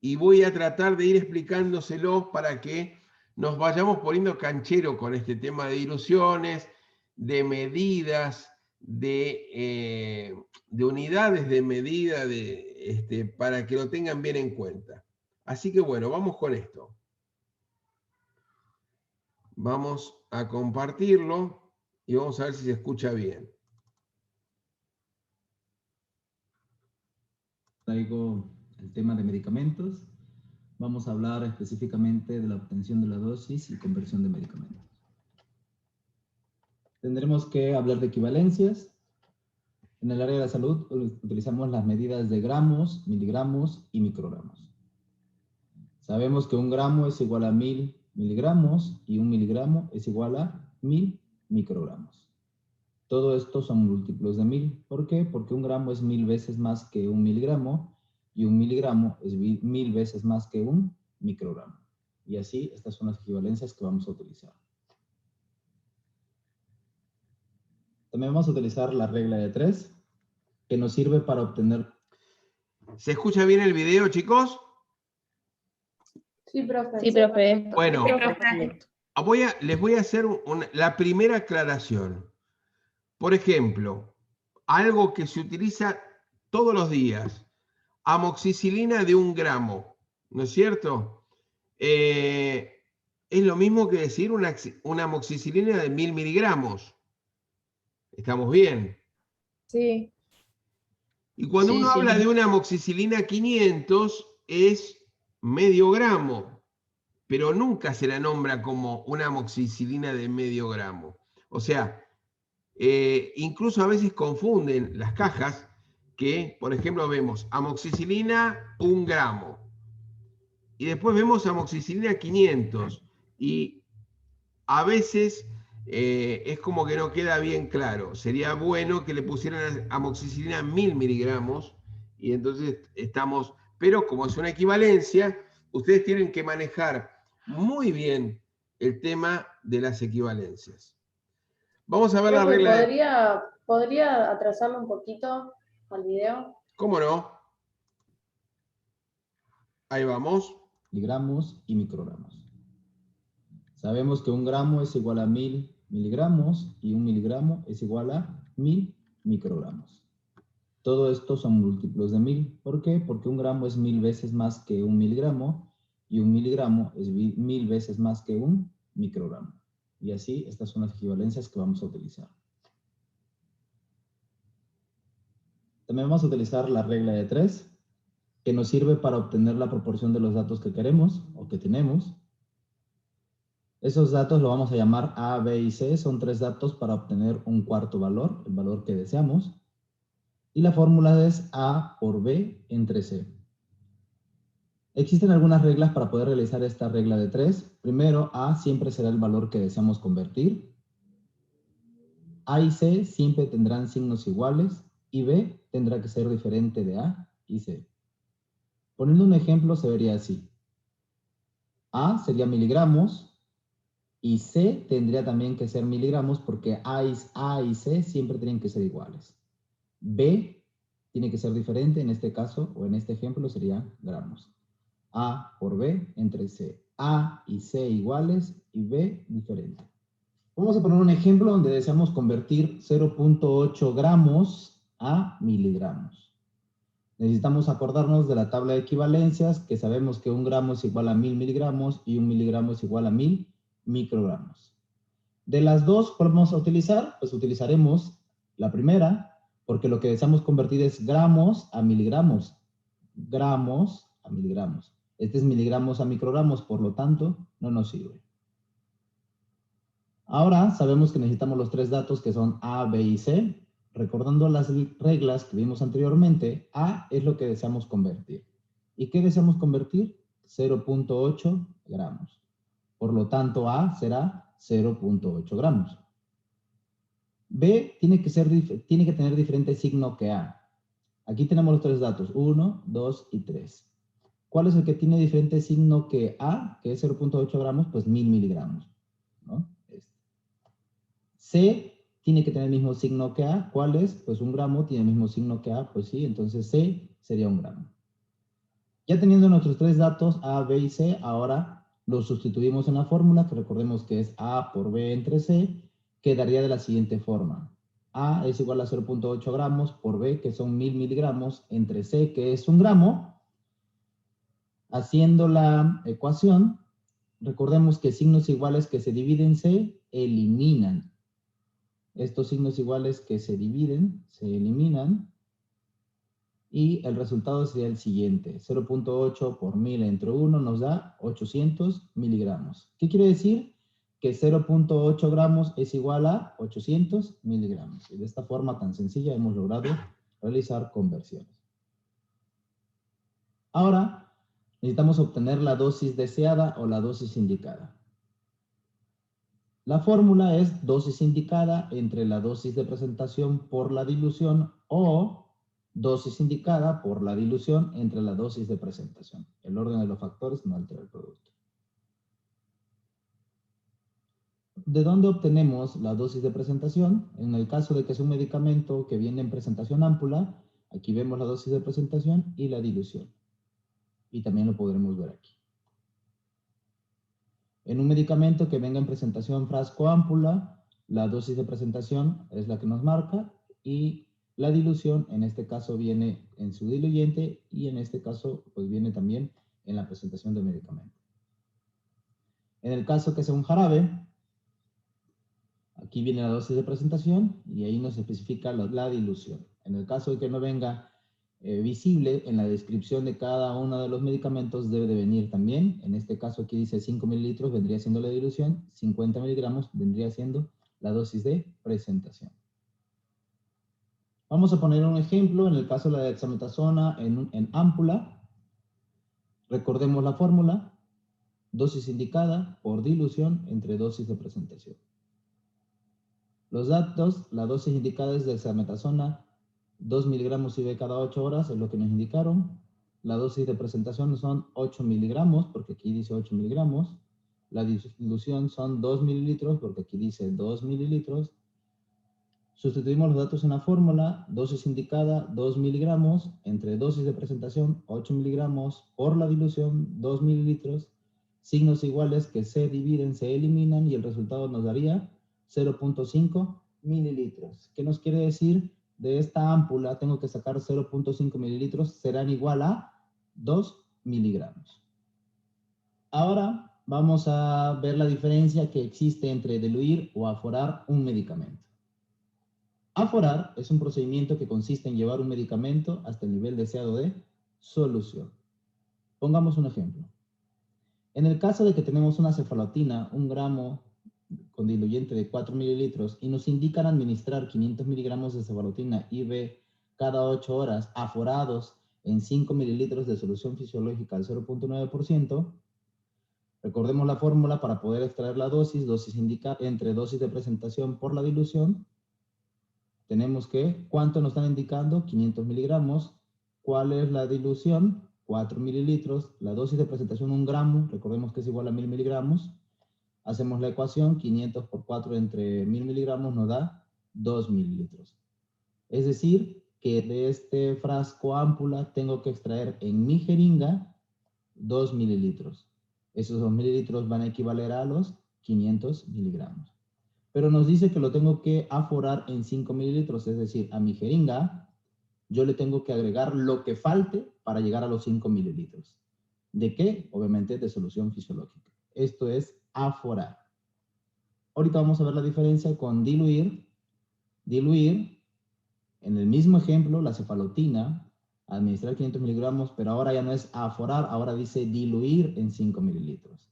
y voy a tratar de ir explicándoselo para que nos vayamos poniendo canchero con este tema de diluciones, de medidas, de unidades de medida, para que lo tengan bien en cuenta. Así que bueno, vamos con esto. Vamos a compartirlo y vamos a ver si se escucha bien. Traigo el tema de medicamentos. Vamos a hablar específicamente de la obtención de la dosis y conversión de medicamentos. Tendremos que hablar de equivalencias. En el área de la salud utilizamos las medidas de gramos, miligramos y microgramos. Sabemos que 1 gramo es igual a 1000 miligramos y 1 miligramo es igual a 1000 microgramos. Todo esto son múltiplos de 1000. ¿Por qué? Porque 1 gramo es 1000 veces más que 1 miligramo y 1 miligramo es 1000 veces más que 1 microgramo. Y así, estas son las equivalencias que vamos a utilizar. También vamos a utilizar la regla de 3, que nos sirve para obtener... ¿Se escucha bien el video, chicos? Sí, profe. Sí, profe. Bueno, Sí, profe. les voy a hacer la primera aclaración. Por ejemplo, algo que se utiliza todos los días, amoxicilina de 1 gramo, ¿no es cierto? Es lo mismo que decir una amoxicilina de 1000 miligramos. ¿Estamos bien? Sí. Y cuando Sí, uno sí. habla de una amoxicilina 500 es medio gramo, pero nunca se la nombra como una amoxicilina de medio gramo. O sea, incluso a veces confunden las cajas que, por ejemplo, vemos amoxicilina 1 gramo y después vemos amoxicilina 500 y a veces es como que no queda bien claro. Sería bueno que le pusieran amoxicilina 1000 miligramos y entonces estamos, pero como es una equivalencia, ustedes tienen que manejar muy bien el tema de las equivalencias. Vamos a ver la Profe, regla. ¿podría atrasarlo un poquito al video? ¿Cómo no? Ahí vamos. miligramos y microgramos. Sabemos que 1 gramo es igual a 1000 miligramos y 1 miligramo es igual a 1000 microgramos. Todo esto son múltiplos de 1000. ¿Por qué? Porque 1 gramo es 1000 veces más que 1 miligramo y 1 miligramo es 1000 veces más que 1 microgramo. Y así, estas son las equivalencias que vamos a utilizar. También vamos a utilizar la regla de 3, que nos sirve para obtener la proporción de los datos que queremos o que tenemos. Esos datos lo vamos a llamar A, B y C. Son 3 datos para obtener un cuarto valor, el valor que deseamos. Y la fórmula es A por B entre C. Existen algunas reglas para poder realizar esta regla de 3. Primero, A siempre será el valor que deseamos convertir. A y C siempre tendrán signos iguales y B tendrá que ser diferente de A y C. Poniendo un ejemplo se vería así. A sería miligramos y C tendría también que ser miligramos porque A y C siempre tienen que ser iguales. B tiene que ser diferente, en este caso o en este ejemplo sería gramos. A por B entre C. A y C iguales y B diferente. Vamos a poner un ejemplo donde deseamos convertir 0.8 gramos a miligramos. Necesitamos acordarnos de la tabla de equivalencias, que sabemos que 1 gramo es igual a 1000 miligramos y 1 miligramo es igual a 1000 microgramos. De las dos, ¿cuál vamos a utilizar? Pues utilizaremos la primera, porque lo que deseamos convertir es gramos a miligramos. Gramos a miligramos. Este es miligramos a microgramos, por lo tanto, no nos sirve. Ahora sabemos que necesitamos los 3 datos que son A, B y C. Recordando las reglas que vimos anteriormente, A es lo que deseamos convertir. ¿Y qué deseamos convertir? 0.8 gramos. Por lo tanto, A será 0.8 gramos. B tiene que tener diferente signo que A. Aquí tenemos los 3 datos, 1, 2 y 3. ¿Cuál es el que tiene diferente signo que A, que es 0.8 gramos? Pues 1000 miligramos, ¿no? C tiene que tener el mismo signo que A. ¿Cuál es? Pues 1 gramo tiene el mismo signo que A, pues sí, entonces C sería 1 gramo. Ya teniendo nuestros 3 datos, A, B y C, ahora los sustituimos en la fórmula, que recordemos que es A por B entre C, quedaría de la siguiente forma. A es igual a 0.8 gramos por B, que son 1000 miligramos, entre C, que es 1 gramo. Haciendo la ecuación, recordemos que signos iguales que se dividen se eliminan. Estos signos iguales que se dividen se eliminan. Y el resultado sería el siguiente. 0.8 por 1000 entre 1 nos da 800 miligramos. ¿Qué quiere decir? Que 0.8 gramos es igual a 800 miligramos. Y de esta forma tan sencilla hemos logrado realizar conversiones. Ahora, necesitamos obtener la dosis deseada o la dosis indicada. La fórmula es dosis indicada entre la dosis de presentación por la dilución o dosis indicada por la dilución entre la dosis de presentación. El orden de los factores no altera el producto. ¿De dónde obtenemos la dosis de presentación? En el caso de que es un medicamento que viene en presentación ámpula, aquí vemos la dosis de presentación y la dilución. Y también lo podremos ver aquí. En un medicamento que venga en presentación frasco ámpula, la dosis de presentación es la que nos marca y la dilución, en este caso, viene en su diluyente y en este caso, pues viene también en la presentación del medicamento. En el caso que sea un jarabe, aquí viene la dosis de presentación y ahí nos especifica la dilución. En el caso de que no venga visible, en la descripción de cada uno de los medicamentos debe de venir también. En este caso aquí dice 5 mililitros vendría siendo la dilución, 50 miligramos vendría siendo la dosis de presentación. Vamos a poner un ejemplo, en el caso de la dexametasona en ámpula. Recordemos la fórmula, dosis indicada por dilución entre dosis de presentación. Los datos, la dosis indicada es dexametasona, 2 miligramos IV cada 8 horas, es lo que nos indicaron. La dosis de presentación son 8 miligramos, porque aquí dice 8 miligramos. La dilución son 2 mililitros, porque aquí dice 2 mililitros. Sustituimos los datos en la fórmula, dosis indicada 2 miligramos, entre dosis de presentación 8 miligramos, por la dilución 2 mililitros, signos iguales que se dividen, se eliminan y el resultado nos daría 0.5 mililitros. ¿Qué nos quiere decir? De esta ámpula tengo que sacar 0.5 mililitros, serán igual a 2 miligramos. Ahora vamos a ver la diferencia que existe entre diluir o aforar un medicamento. Aforar es un procedimiento que consiste en llevar un medicamento hasta el nivel deseado de solución. Pongamos un ejemplo. En el caso de que tenemos una cefalotina, 1 gramo con diluyente de 4 mililitros y nos indican administrar 500 miligramos de cefalotina IV cada 8 horas aforados en 5 mililitros de solución fisiológica al 0.9%, recordemos la fórmula para poder extraer la dosis indica entre dosis de presentación por la dilución. Tenemos que, ¿cuánto nos están indicando? 500 miligramos. ¿Cuál es la dilución? 4 mililitros. La dosis de presentación 1 gramo, recordemos que es igual a 1000 miligramos. Hacemos la ecuación, 500 por 4 entre 1000 miligramos nos da 2 mililitros. Es decir, que de este frasco ámpula tengo que extraer en mi jeringa 2 mililitros. Esos 2 mililitros van a equivaler a los 500 miligramos. Pero nos dice que lo tengo que aforar en 5 mililitros, es decir, a mi jeringa yo le tengo que agregar lo que falte para llegar a los 5 mililitros. ¿De qué? Obviamente de solución fisiológica. Esto es aforar. Ahorita vamos a ver la diferencia con diluir. Diluir, en el mismo ejemplo, la cefalotina, administrar 500 miligramos, pero ahora ya no es aforar, ahora dice diluir en 5 mililitros.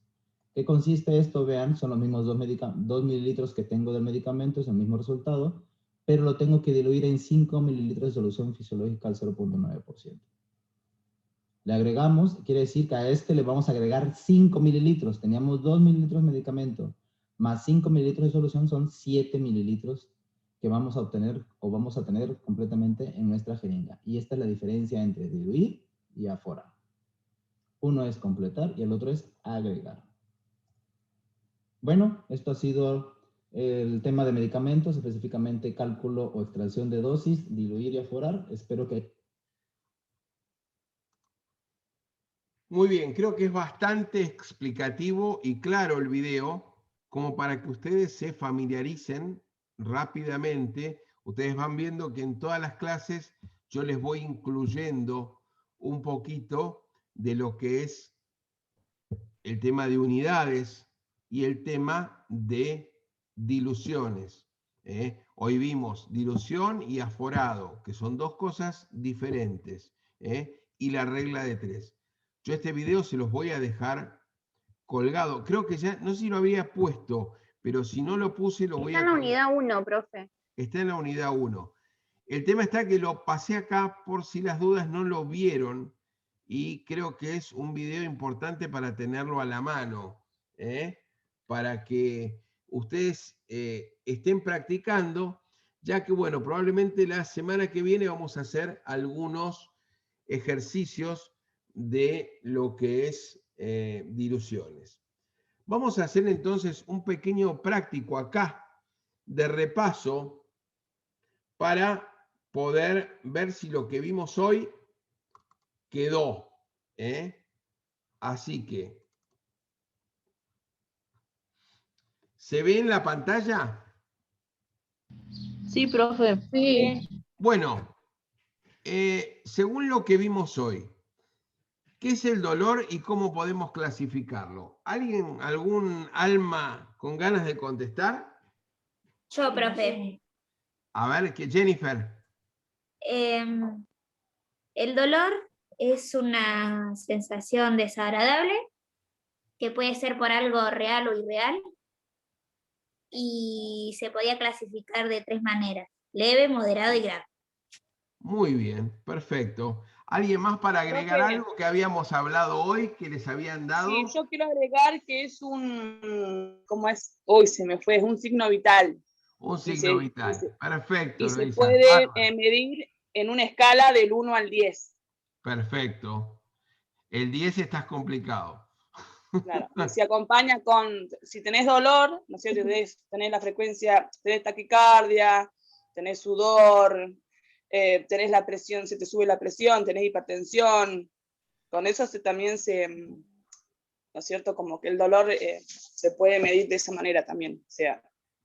¿Qué consiste esto? Vean, son los mismos 2 mililitros que tengo del medicamento, es el mismo resultado, pero lo tengo que diluir en 5 mililitros de solución fisiológica al 0.9%. Le agregamos, quiere decir que a este le vamos a agregar 5 mililitros. Teníamos 2 mililitros de medicamento, más 5 mililitros de solución son 7 mililitros que vamos a obtener o vamos a tener completamente en nuestra jeringa. Y esta es la diferencia entre diluir y aforar. Uno es completar y el otro es agregar. Bueno, esto ha sido el tema de medicamentos, específicamente cálculo o extracción de dosis, diluir y aforar. Espero que... Muy bien, creo que es bastante explicativo y claro el video, como para que ustedes se familiaricen rápidamente. Ustedes van viendo que en todas las clases yo les voy incluyendo un poquito de lo que es el tema de unidades y el tema de diluciones. Hoy vimos dilución y aforado, que son dos cosas diferentes, y la regla de 3. Yo este video se los voy a dejar colgado. Creo que ya, no sé si lo había puesto, pero si no lo puse lo voy a... Está en la unidad 1, profe. Está en la unidad 1. El tema está que lo pasé acá por si las dudas no lo vieron, y creo que es un video importante para tenerlo a la mano, para que ustedes estén practicando, ya que, bueno, probablemente la semana que viene vamos a hacer algunos ejercicios de lo que es diluciones. Vamos a hacer entonces un pequeño práctico acá de repaso para poder ver si lo que vimos hoy quedó. Así que, ¿se ve en la pantalla? Sí, profe. Sí. Bueno, según lo que vimos hoy, ¿qué es el dolor y cómo podemos clasificarlo? ¿Alguien, algún alma con ganas de contestar? Yo, profe. A ver, que Jennifer. El dolor es una sensación desagradable que puede ser por algo real o irreal y se podía clasificar de 3 maneras: leve, moderado y grave. Muy bien, perfecto. ¿Alguien más para agregar Profe. algo que habíamos hablado hoy, que les habían dado? Sí, yo quiero agregar que es un, ¿cómo es? Uy, se me fue, es un signo vital. Un signo vital, perfecto. Y se Luisa. puede medir en una escala del 1 al 10. Perfecto. El 10 estás complicado. Claro, y se acompaña con, si tenés dolor, ¿no es cierto? Tenés la frecuencia, tenés taquicardia, tenés sudor, tenés la presión, se te sube la presión, tenés hipertensión. Con eso también se, ¿no es cierto? Como que el dolor se puede medir de esa manera también. O sea,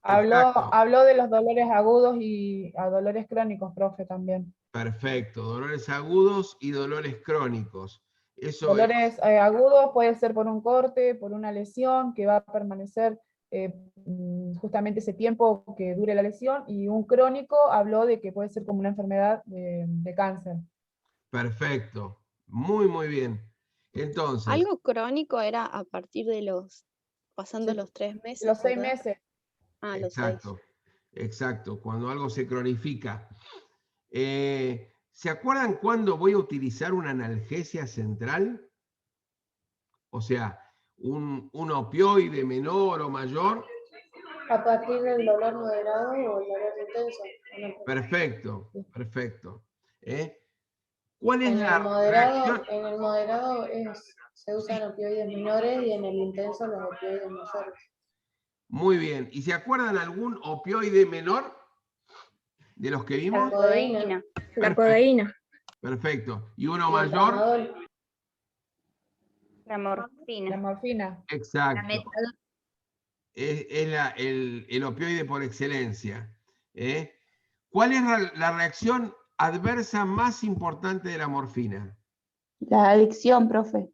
Habló de los dolores agudos y a dolores crónicos, profe, también. Perfecto, dolores agudos y dolores crónicos. Eso dolores agudos puede ser por un corte, por una lesión que va a permanecer justamente ese tiempo que dure la lesión, y un crónico habló de que puede ser como una enfermedad de cáncer. Perfecto, muy muy bien. Entonces, Algo crónico era a partir de pasando los 3 meses. Los 6 ¿verdad? meses. Ah, los 6. exacto, cuando algo se cronifica. ¿Se acuerdan cuándo voy a utilizar una analgesia central? O sea, un opioide menor o mayor. A partir del dolor moderado o el dolor intenso. Perfecto, perfecto. ¿Cuál es En la el moderado, reacción? en el moderado se usan opioides menores y en el intenso los opioides mayores. Muy bien. ¿Y se acuerdan algún opioide menor de los que vimos? La codeína. La codeína. Perfecto. ¿Y uno Y el mayor? tramadol. La morfina. La morfina. Exacto. Es el opioide por excelencia. ¿Cuál es la reacción adversa más importante de la morfina? La adicción, profe.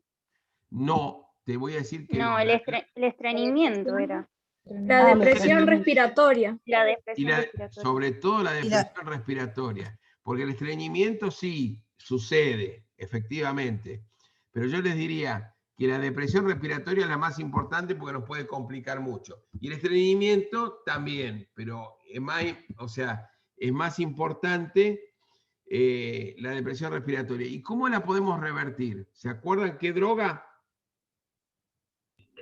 No, te voy a decir que No, no. el estreñimiento era. La depresión respiratoria. La depresión respiratoria. Sobre todo la depresión respiratoria, porque el estreñimiento sí sucede, efectivamente, pero yo les diría que la depresión respiratoria es la más importante porque nos puede complicar mucho. Y el estreñimiento también, pero es más importante la depresión respiratoria. ¿Y cómo la podemos revertir? ¿Se acuerdan qué droga?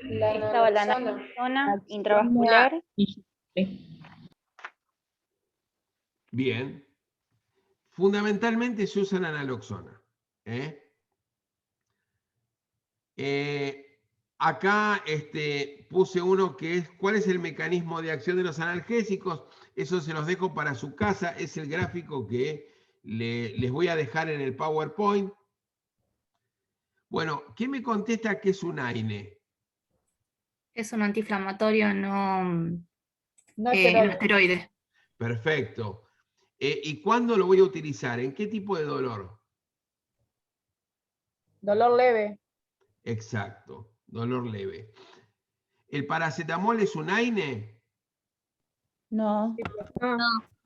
Estaba la naloxona intravascular. Bien. Fundamentalmente se usa la naloxona. Acá puse uno que es ¿cuál es el mecanismo de acción de los analgésicos? Eso se los dejo para su casa. Es el gráfico que les voy a dejar en el PowerPoint. Bueno, ¿quién me contesta que es un AINE? Es un antiinflamatorio no esteroide. esteroide. Perfecto. ¿Y cuándo lo voy a utilizar? ¿En qué tipo de dolor? Dolor leve. Exacto. dolor leve. ¿El paracetamol es un AINE? No.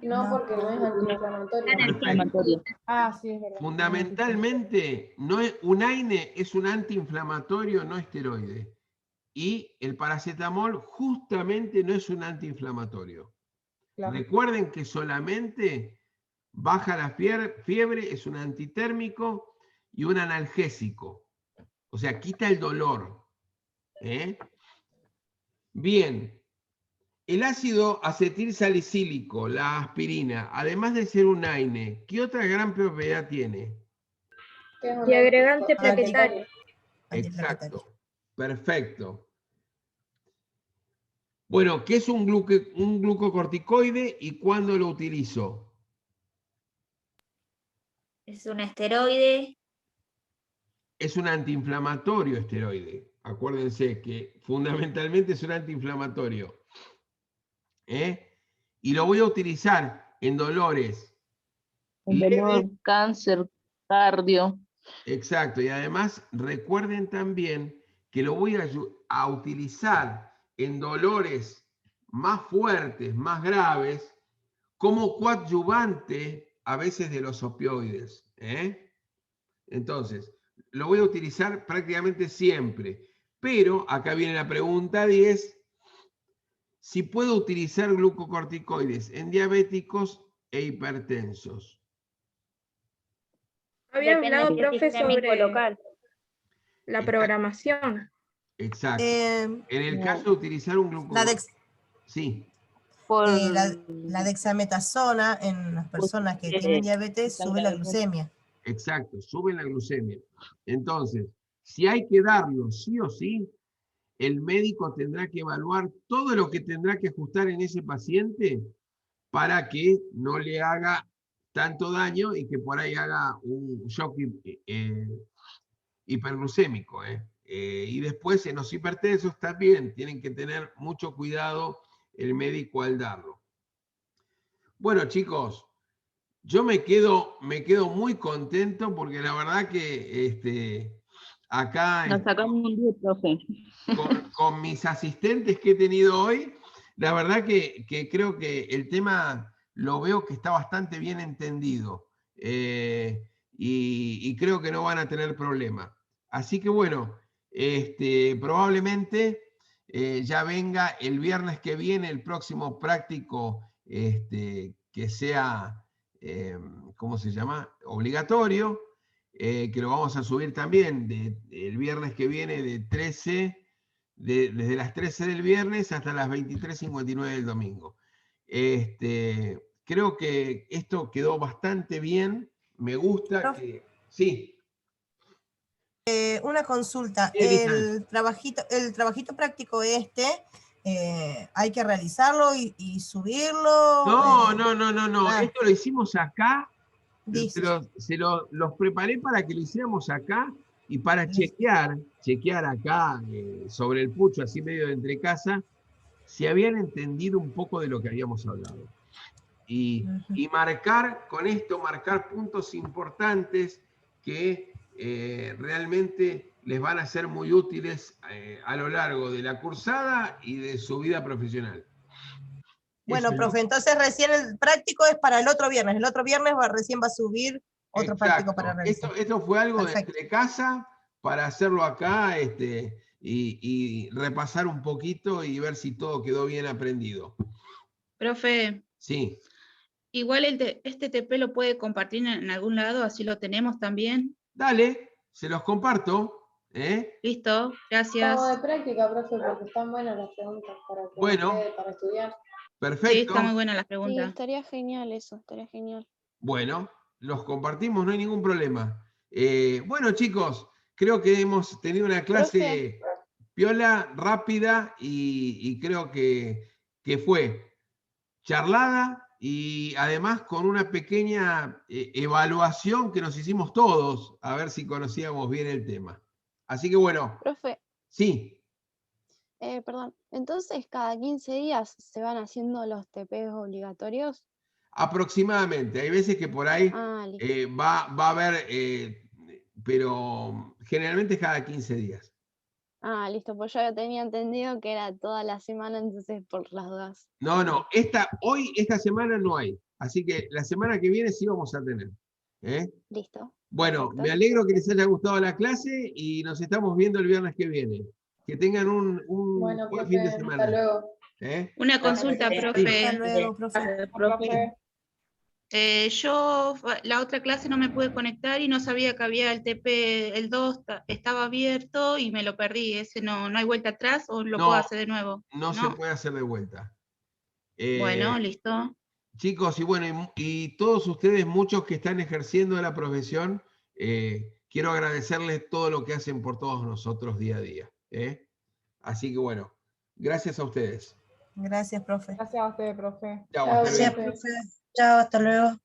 No, porque no es antiinflamatorio. Perfecto. Ah, sí, es verdad. Fundamentalmente, no es, un AINE es un antiinflamatorio no esteroide. Y el paracetamol justamente no es un antiinflamatorio. Claro. Recuerden que solamente baja la fiebre, es un antitérmico y un analgésico. O sea, quita el dolor. Bien. El ácido acetilsalicílico, la aspirina, además de ser un AINE, ¿qué otra gran propiedad tiene? Y agregante plaquetario. Exacto. Perfecto. Bueno, ¿qué es un glucocorticoide y cuándo lo utilizo? Es un esteroide. Es un antiinflamatorio esteroide. Acuérdense que fundamentalmente es un antiinflamatorio. Y lo voy a utilizar en dolores. El dolor, cáncer, cardio. Exacto, y además recuerden también que lo voy a utilizar en dolores más fuertes, más graves, como coadyuvante a veces de los opioides. Entonces, lo voy a utilizar prácticamente siempre. Pero acá viene la pregunta 10. Si puedo utilizar glucocorticoides en diabéticos e hipertensos. Había Depende hablado, de qué profe, sistémico sobre local. la programación. Exacto. En el caso de utilizar un glucocorticoide. Sí. La dexametasona en las personas que tienen diabetes sube la glucemia. Exacto, sube la glucemia. Entonces, si hay que darlo sí o sí, el médico tendrá que evaluar todo lo que tendrá que ajustar en ese paciente para que no le haga tanto daño y que por ahí haga un shock hiperglucémico. Y después en los hipertensos también tienen que tener mucho cuidado el médico al darlo. Bueno, chicos, yo me quedo muy contento porque la verdad que acá Nos sacamos un 10, profe. con mis asistentes que he tenido hoy, la verdad que creo que el tema lo veo que está bastante bien entendido y creo que no van a tener problema. Así que bueno, probablemente ya venga el viernes que viene el próximo práctico que sea, ¿cómo se llama? Obligatorio, que lo vamos a subir también el viernes que viene desde las 13 del viernes hasta las 23:59 del domingo. Creo que esto quedó bastante bien, me gusta que... Sí. Una consulta, el trabajito práctico hay que realizarlo y subirlo. No. Esto lo hicimos acá, los preparé para que lo hiciéramos acá y para chequear acá sobre el pucho, así medio de entre casa, si habían entendido un poco de lo que habíamos hablado. Y marcar puntos importantes que realmente les van a ser muy útiles a lo largo de la cursada y de su vida profesional. Bueno, profe, entonces recién el práctico es para el otro viernes. El otro viernes recién va a subir otro práctico para realizar. Esto fue algo de casa para hacerlo acá y repasar un poquito y ver si todo quedó bien aprendido. Profe. Sí. Igual este TP lo puede compartir en algún lado, así lo tenemos también. Dale, se los comparto. Listo, gracias. Como de práctica, profe, porque están buenas las preguntas para estudiar. Perfecto. Sí, está muy buena la pregunta. Sí, estaría genial eso, estaría genial. Bueno, los compartimos, no hay ningún problema. Bueno, chicos, creo que hemos tenido una clase piola, rápida y creo que fue charlada y además con una pequeña evaluación que nos hicimos todos, a ver si conocíamos bien el tema. Así que bueno. Profe. Sí. Perdón, entonces cada 15 días se van haciendo los TPs obligatorios. Aproximadamente, hay veces que por ahí va a haber, pero generalmente cada 15 días. Ah, listo, pues yo ya tenía entendido que era toda la semana, entonces por las dudas. No, esta semana no hay. Así que la semana que viene sí vamos a tener. ¿eh? Listo. Bueno, perfecto. me alegro que les haya gustado la clase y nos estamos viendo el viernes que viene. Que tengan un Bueno, buen profe, fin de hasta semana. luego. Una consulta, Sí. profe. Hasta luego, profe. Profe, Yo la otra clase no me pude conectar y no sabía que había el TP, el 2 estaba abierto y me lo perdí. ¿Ese no hay vuelta atrás o lo puedo No, hacer de nuevo? no se puede hacer de vuelta. Bueno, listo. Chicos, y bueno, y todos ustedes, muchos que están ejerciendo la profesión, quiero agradecerles todo lo que hacen por todos nosotros día a día. Así que bueno, gracias a ustedes. Gracias, profe. gracias a usted, profe. Chao, Chao, hasta luego. profe. Profe. Chao, hasta luego.